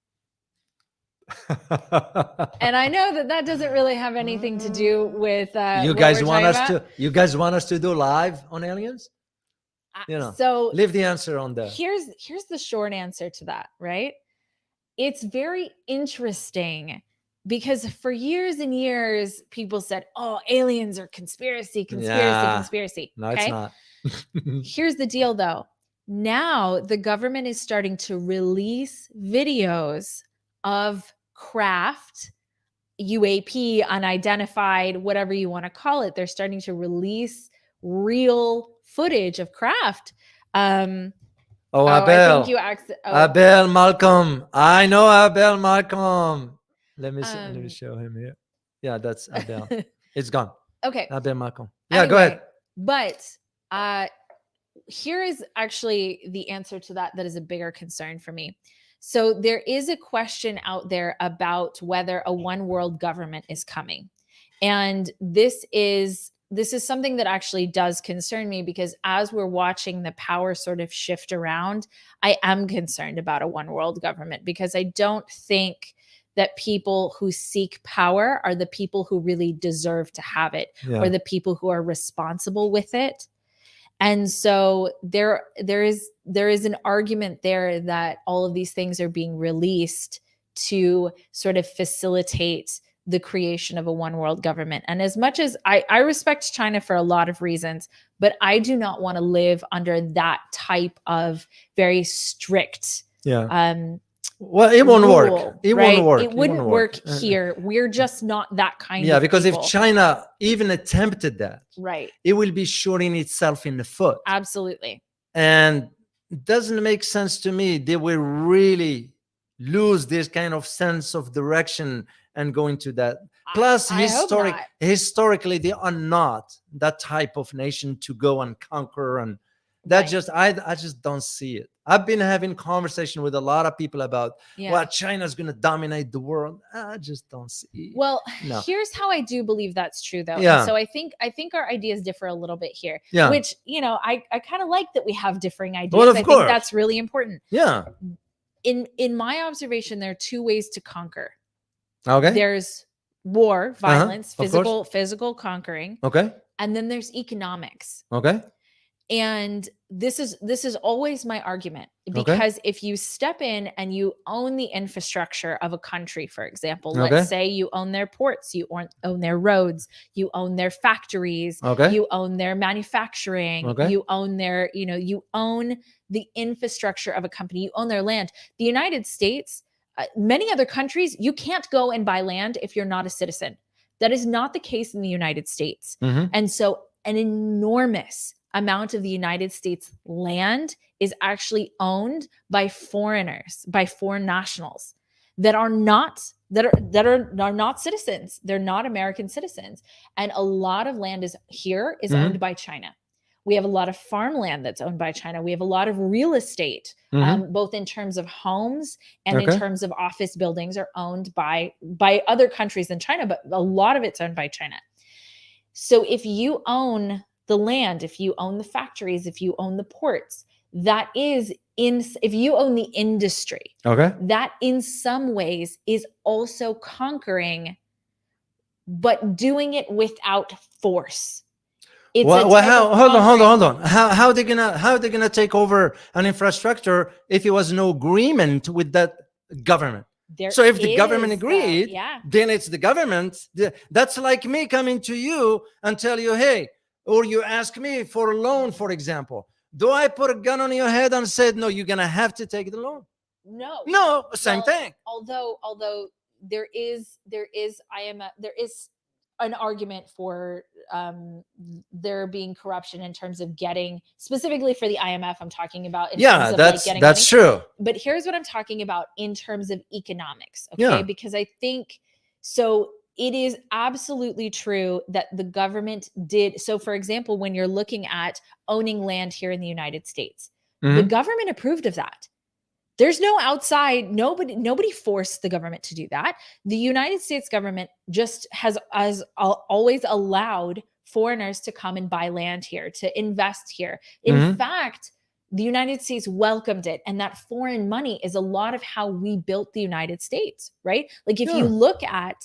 S2: And I know that doesn't really have anything to do with
S1: you guys want us to do live on aliens?
S2: So
S1: leave the answer on there.
S2: Here's the short answer to that, right? It's very interesting because for years and years people said, oh, aliens are conspiracy.
S1: No, it's not.
S2: Here's the deal though. Now the government is starting to release videos of craft, UAP, unidentified, whatever you want to call it. They're starting to release real footage of craft.
S1: Oh,
S2: I
S1: Abel.
S2: think you
S1: Abel Malcolm. I know Abel Malcolm. Let me see, let me
S2: Um,
S1: show him here. Yeah, that's Abel. It's gone.
S2: okay.
S1: Abel Malcolm. Yeah, go
S2: Anyway,
S1: ahead.
S2: but here is actually the answer to that is a bigger concern for me. So there is a question out there about whether a one world government is coming. And this is something that actually does concern me, because as we're watching the power sort of shift around, I am concerned about a one world government, because I don't think that people who seek power are the people who really deserve to have it,
S1: Yeah.
S2: or the people who are responsible with it. And so there is an argument there that all of these things are being released to sort of facilitate the creation of a one world government. And as much as I respect China for a lot of reasons, but I do not want to live under that type of very strict
S1: Yeah. Well, it won't work.
S2: rule,
S1: It
S2: right?
S1: won't work.
S2: It wouldn't work
S1: Uh,
S2: here. We're just not that kind
S1: Yeah,
S2: of
S1: because
S2: people.
S1: if China even attempted that,
S2: Right.
S1: it will be shooting itself in the foot.
S2: Absolutely.
S1: And it doesn't make sense to me. They will really lose this kind of sense of direction and go into that. Plus,
S2: I hope not.
S1: historically, they are not that type of nation to go and conquer. And that
S2: Right.
S1: I just don't see it. I've been having conversation with a lot of people about,
S2: Yeah.
S1: well, China's going to dominate the world. I just don't see it.
S2: Well,
S1: No.
S2: here's how I do believe that's true, though.
S1: Yeah.
S2: And so I think our ideas differ a little bit here.
S1: Yeah.
S2: Which, I kind of like that we have differing ideas.
S1: Well, of
S2: I
S1: course.
S2: think that's really important.
S1: Yeah.
S2: In my observation, there are two ways to conquer.
S1: Okay.
S2: There's war, violence,
S1: of course.
S2: physical conquering,
S1: Okay.
S2: and then there's economics.
S1: Okay.
S2: And this is always my argument, because if you step in and you own the infrastructure of a country, for example, let's say you own their ports, you own their roads, you own their factories, you own their manufacturing, you own their, you own the infrastructure of a company, you own their land. The United States, many other countries, you can't go and buy land if you're not a citizen. That is not the case in the United States. And so an enormous amount of the United States land is actually owned by foreigners, by foreign nationals that are not citizens. They're not American citizens. And a lot of land is owned by China. We have a lot of farmland that's owned by China. We have a lot of real estate, both in terms of homes and in terms of office buildings, are owned by other countries than China, but a lot of it's owned by China. So if you own the land, if you own the factories, if you own the ports, if you own the industry, that in some ways is also conquering, but doing it without force.
S1: Hold on. How are they gonna take over an infrastructure if there was no agreement with that government? So if the government agreed, then it's the government. That's like me coming to you and tell you, hey, or you ask me for a loan, for example. Do I put a gun on your head and said, no, you're gonna have to take the loan? No, same thing.
S2: Although there is an argument for there being corruption in terms of getting, specifically for the IMF, I'm talking about.
S1: That's true.
S2: But here's what I'm talking about in terms of economics, okay? Because I think so. It is absolutely true that the government did. So, for example, when you're looking at owning land here in the United States, the government approved of that. There's no outside, nobody forced the government to do that. The United States government just has always allowed foreigners to come and buy land here, to invest here. In fact, the United States welcomed it. And that foreign money is a lot of how we built the United States, right? Like if you look at,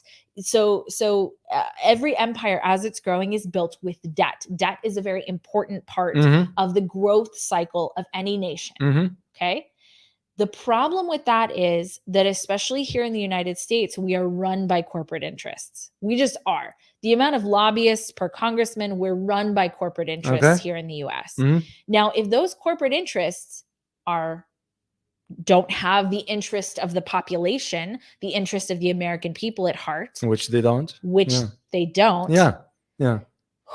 S2: every empire as it's growing is built with debt. Debt is a very important part of the growth cycle of any nation, okay? The problem with that is that, especially here in the United States, we are run by corporate interests. We just are. The amount of lobbyists per congressman, we're run by corporate interests here in the US. Now, if those corporate interests don't have the interest of the population, the interest of the American people at heart,
S1: which they don't.
S2: They don't.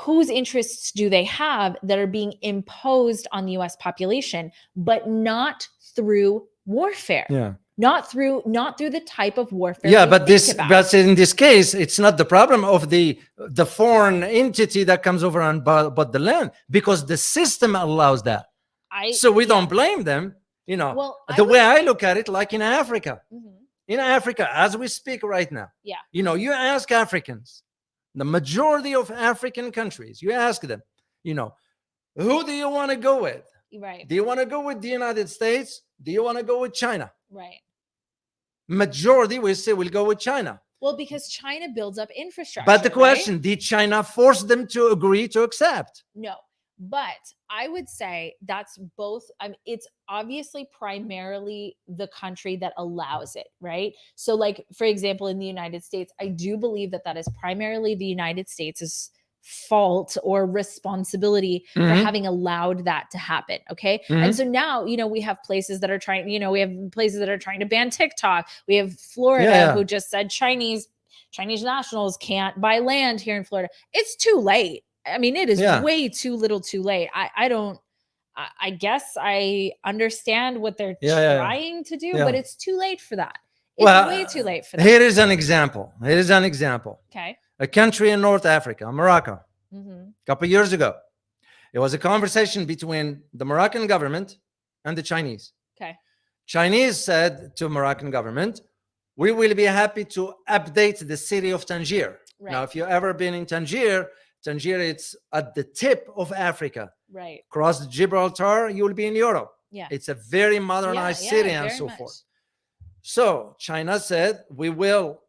S2: whose interests do they have that are being imposed on the US population, but not through warfare.
S1: Yeah.
S2: Not through the type of warfare.
S1: Yeah,
S2: we
S1: but
S2: think about.
S1: but in this case, it's not the problem of the foreign entity that comes over and bought the land, because the system allows that. So we don't blame them. You know,
S2: Well,
S1: the way I look at it, like in Africa,
S2: Mhm.
S1: in Africa, as we speak right now,
S2: Yeah.
S1: you know, you ask Africans, the majority of African countries, you ask them, you know, who do you want to go with?
S2: Right.
S1: Do you want to go with the United States? Do you want to go with China?
S2: Right.
S1: Majority will say we'll go with China.
S2: Well, because China builds up infrastructure.
S1: But the question,
S2: right?
S1: did China force them to agree to accept?
S2: No. But I would say that's both. I mean, it's obviously primarily the country that allows it, right? So, like, for example, in the United States, I do believe that is primarily the United States' fault or responsibility for
S1: Mhm.
S2: having allowed that to happen. Okay.
S1: Mhm.
S2: And so now, we have places that are trying, we have places that are trying to ban TikTok. We have Florida
S1: Yeah.
S2: who just said Chinese nationals can't buy land here in Florida. It's too late. I mean, it is
S1: Yeah.
S2: way too little too late. I guess I understand what they're
S1: Yeah.
S2: trying to do,
S1: Yeah.
S2: but it's too late for that. It's
S1: Well,
S2: way too late for that.
S1: Here is an example. Here is an example.
S2: Okay.
S1: A country in North Africa, Morocco,
S2: Mhm.
S1: a couple of years ago, it was a conversation between the Moroccan government and the Chinese.
S2: Okay.
S1: Chinese said to Moroccan government, we will be happy to update the city of Tangier.
S2: Right.
S1: Now, if you've ever been in Tangier, it's at the tip of Africa.
S2: Right.
S1: Cross Gibraltar, you will be in Europe.
S2: Yeah.
S1: It's a very modernized city and so forth. So China said, we will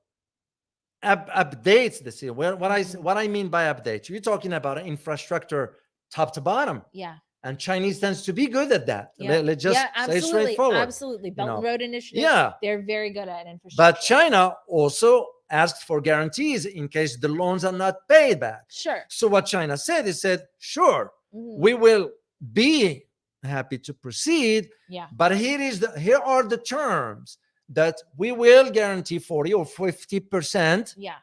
S1: update the city. Well, what I mean by update, you're talking about infrastructure top to bottom.
S2: Yeah.
S1: And Chinese tends to be good at that.
S2: Yeah.
S1: Let's just say straightforward.
S2: Absolutely. Belt and Road Initiative.
S1: Yeah.
S2: They're very good at infrastructure.
S1: But China also asked for guarantees in case the loans are not paid back.
S2: Sure.
S1: So what China said, it said, sure,
S2: Mhm.
S1: we will be happy to proceed.
S2: Yeah.
S1: But here are the terms that we will guarantee 40 or 50%.
S2: Yeah.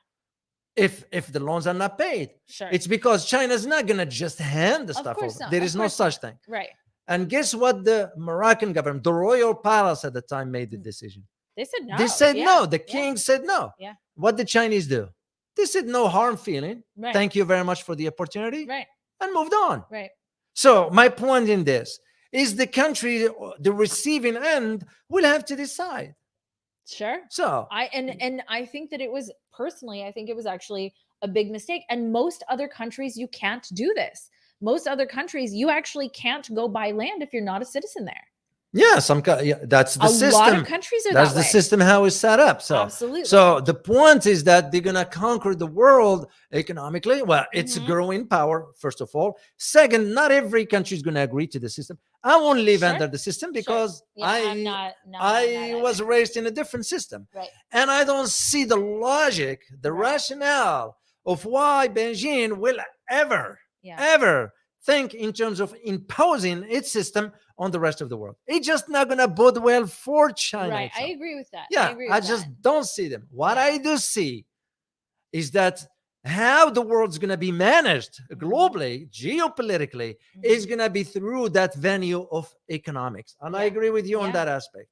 S1: If the loans are not paid.
S2: Sure.
S1: It's because China's not going to just hand the
S2: Of
S1: stuff
S2: course
S1: over.
S2: not.
S1: There
S2: Of
S1: is no
S2: course
S1: such
S2: not.
S1: thing.
S2: Right.
S1: And guess what the Moroccan government, the royal palace at the time, made the decision?
S2: They said no.
S1: They said
S2: Yeah.
S1: no. The
S2: Yeah.
S1: king said no.
S2: Yeah.
S1: What did Chinese do? They said no harm feeling.
S2: Right.
S1: Thank you very much for the opportunity.
S2: Right.
S1: And moved on.
S2: Right.
S1: So my point in this is the country, the receiving end, will have to decide.
S2: Sure.
S1: So
S2: And I think that it was personally, I think it was actually a big mistake. And most other countries, you can't do this. Most other countries, you actually can't go buy land if you're not a citizen there.
S1: yeah, that's the system.
S2: A lot of countries are
S1: That's
S2: that
S1: the
S2: way.
S1: system how it's set up. So
S2: Absolutely.
S1: So the point is that they're gonna conquer the world economically. Well, it's a
S2: Mhm.
S1: growing power, first of all. Second, not every country is gonna agree to the system. I won't live
S2: Sure.
S1: under the system because
S2: Yeah, I'm not
S1: I was
S2: either.
S1: raised in a different system.
S2: Right.
S1: And I don't see the logic, the
S2: Right.
S1: rationale of why Beijing will ever think in terms of imposing its system on the rest of the world. It's just not going to bode well for China.
S2: Right.
S1: itself.
S2: I agree with that.
S1: Yeah,
S2: agree
S1: I
S2: with
S1: just
S2: that.
S1: don't see them. What
S2: Yeah.
S1: I do see is that how the world's going to be managed globally, geopolitically, is going to be through that venue of economics. And I
S2: Yeah.
S1: agree with you on
S2: Yeah.
S1: that aspect.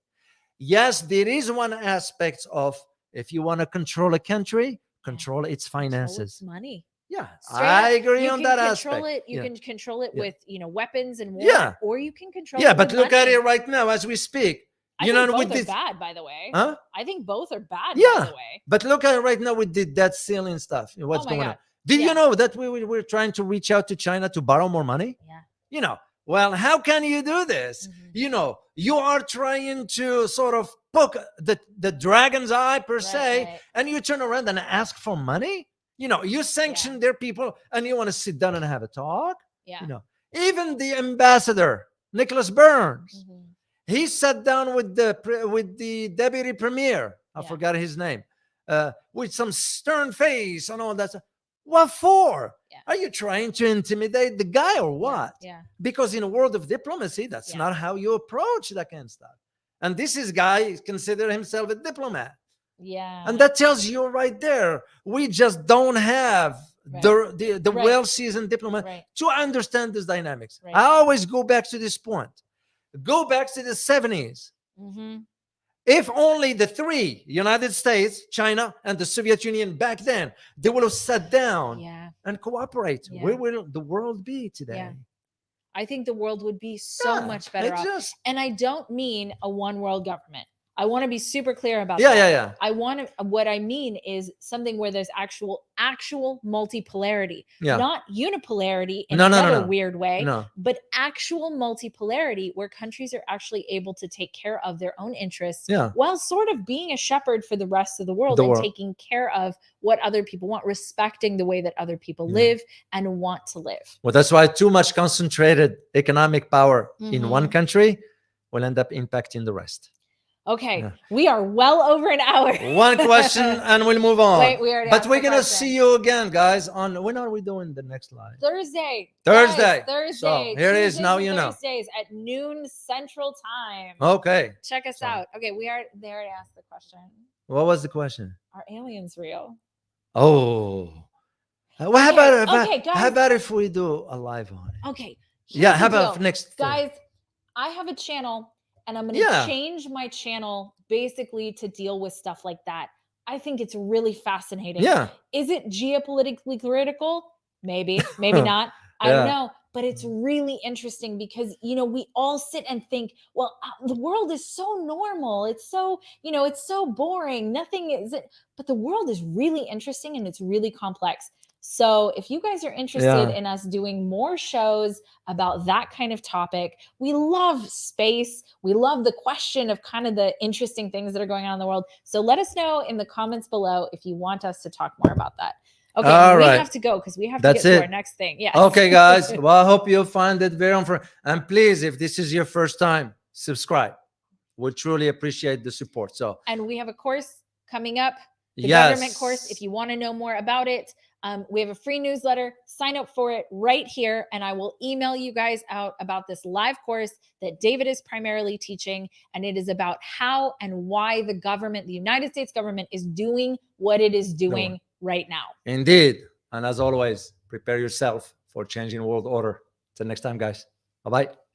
S1: Yes, there is one aspect of, if you want to control a country, control its
S2: Control
S1: finances.
S2: its money.
S1: Yeah,
S2: Straight
S1: I
S2: up,
S1: agree
S2: you
S1: on
S2: can
S1: that
S2: control
S1: aspect.
S2: it. You
S1: Yeah.
S2: can control it
S1: Yeah.
S2: with weapons and war.
S1: Yeah.
S2: Or you can control
S1: Yeah,
S2: it
S1: but
S2: with
S1: look at
S2: money.
S1: it right now as we speak.
S2: I
S1: You
S2: think
S1: know,
S2: both
S1: with
S2: are
S1: this,
S2: bad, by the way.
S1: huh?
S2: I think both are bad, by
S1: Yeah,
S2: the way.
S1: but look at it right now with the debt ceiling stuff. What's
S2: Oh my
S1: going on?
S2: God.
S1: Did
S2: Yeah.
S1: you know that we're trying to reach out to China to borrow more money?
S2: Yeah.
S1: You know, well, how can you do this?
S2: Mhm.
S1: You know, you are trying to sort of poke the dragon's eye per se,
S2: right.
S1: and you turn around and ask for money. You know, you sanction their people, and you want to sit down and have a talk.
S2: Yeah.
S1: You know, even the ambassador Nicholas Burns,
S2: Mhm.
S1: he sat down with the deputy premier. I
S2: Yeah.
S1: forgot his name, with some stern face and all that stuff. What for?
S2: Yeah.
S1: Are you trying to intimidate the guy or what?
S2: Yeah.
S1: Because in a world of diplomacy, that's
S2: Yeah.
S1: not how you approach that kind of stuff. And this is guy consider himself a diplomat.
S2: Yeah.
S1: And that tells you right there, we just don't have
S2: Right.
S1: the
S2: Right.
S1: well-seasoned diplomat
S2: Right.
S1: to understand these dynamics.
S2: Right.
S1: I always go back to this point. Go back to the 70s.
S2: Mm-hmm.
S1: If only the three, United States, China, and the Soviet Union back then, they would have sat down
S2: Yeah.
S1: and cooperate,
S2: Yeah.
S1: where will the world be today?
S2: Yeah. I think the world would be so
S1: Yeah,
S2: much better
S1: it's
S2: off.
S1: just-
S2: And I don't mean a one world government. I want to be super clear about
S1: yeah,
S2: that.
S1: yeah, yeah.
S2: I want to, what I mean is something where there's actual multipolarity,
S1: Yeah.
S2: not unipolarity in
S1: No, no, no,
S2: another
S1: no.
S2: weird way,
S1: No.
S2: but actual multipolarity where countries are actually able to take care of their own interests
S1: Yeah.
S2: while sort of being a shepherd for the rest of the world
S1: The
S2: and
S1: world.
S2: taking care of what other people want, respecting the way that other people
S1: Yeah.
S2: live and want to live.
S1: Well, that's why too much concentrated economic power in one
S2: Mhm.
S1: country will end up impacting the rest.
S2: Okay,
S1: Yeah.
S2: we are well over an hour.
S1: One question and we'll move on.
S2: Wait, we already
S1: but
S2: asked
S1: we're
S2: the
S1: gonna
S2: question.
S1: see you again, guys. On when are we doing the next live?
S2: Thursday.
S1: Thursday.
S2: Guys, Thursday.
S1: So here it is.
S2: Tuesdays
S1: Now
S2: and
S1: you know.
S2: Thursdays at noon Central Time.
S1: Okay.
S2: Check us
S1: So-
S2: out. Okay, they already asked the question.
S1: What was the question?
S2: Are aliens real?
S1: Oh. Well, how
S2: Okay,
S1: about
S2: okay,
S1: how
S2: guys.
S1: about if we do a live on it?
S2: Okay.
S1: Yeah.
S2: here's
S1: How
S2: the
S1: about
S2: deal.
S1: next?
S2: Guys, I have a channel and I'm going to
S1: Yeah.
S2: change my channel basically to deal with stuff like that. I think it's really fascinating.
S1: Yeah.
S2: Is it geopolitically critical? Maybe, maybe not. I don't
S1: Yeah.
S2: know. But it's really interesting because, we all sit and think, well, the world is so normal. It's so, it's so boring. Nothing is it. But the world is really interesting and it's really complex. So if you guys are interested
S1: Yeah.
S2: in us doing more shows about that kind of topic, we love space. We love the question of kind of the interesting things that are going on in the world. So let us know in the comments below if you want us to talk more about that. Okay,
S1: All
S2: we
S1: right.
S2: have to go because we have
S1: That's
S2: to get to
S1: it.
S2: our next thing. Yeah.
S1: Okay, guys. Well, I hope you find it very informative. And please, if this is your first time, subscribe. We truly appreciate the support. So,
S2: And we have a course coming up, the
S1: yes.
S2: government course. If you want to know more about it, we have a free newsletter. Sign up for it right here, and I will email you guys out about this live course that David is primarily teaching. And it is about how and why the government, the United States government, is doing what it is doing right now.
S1: Indeed. And as always, prepare yourself for changing world order. Till next time, guys. Bye-bye.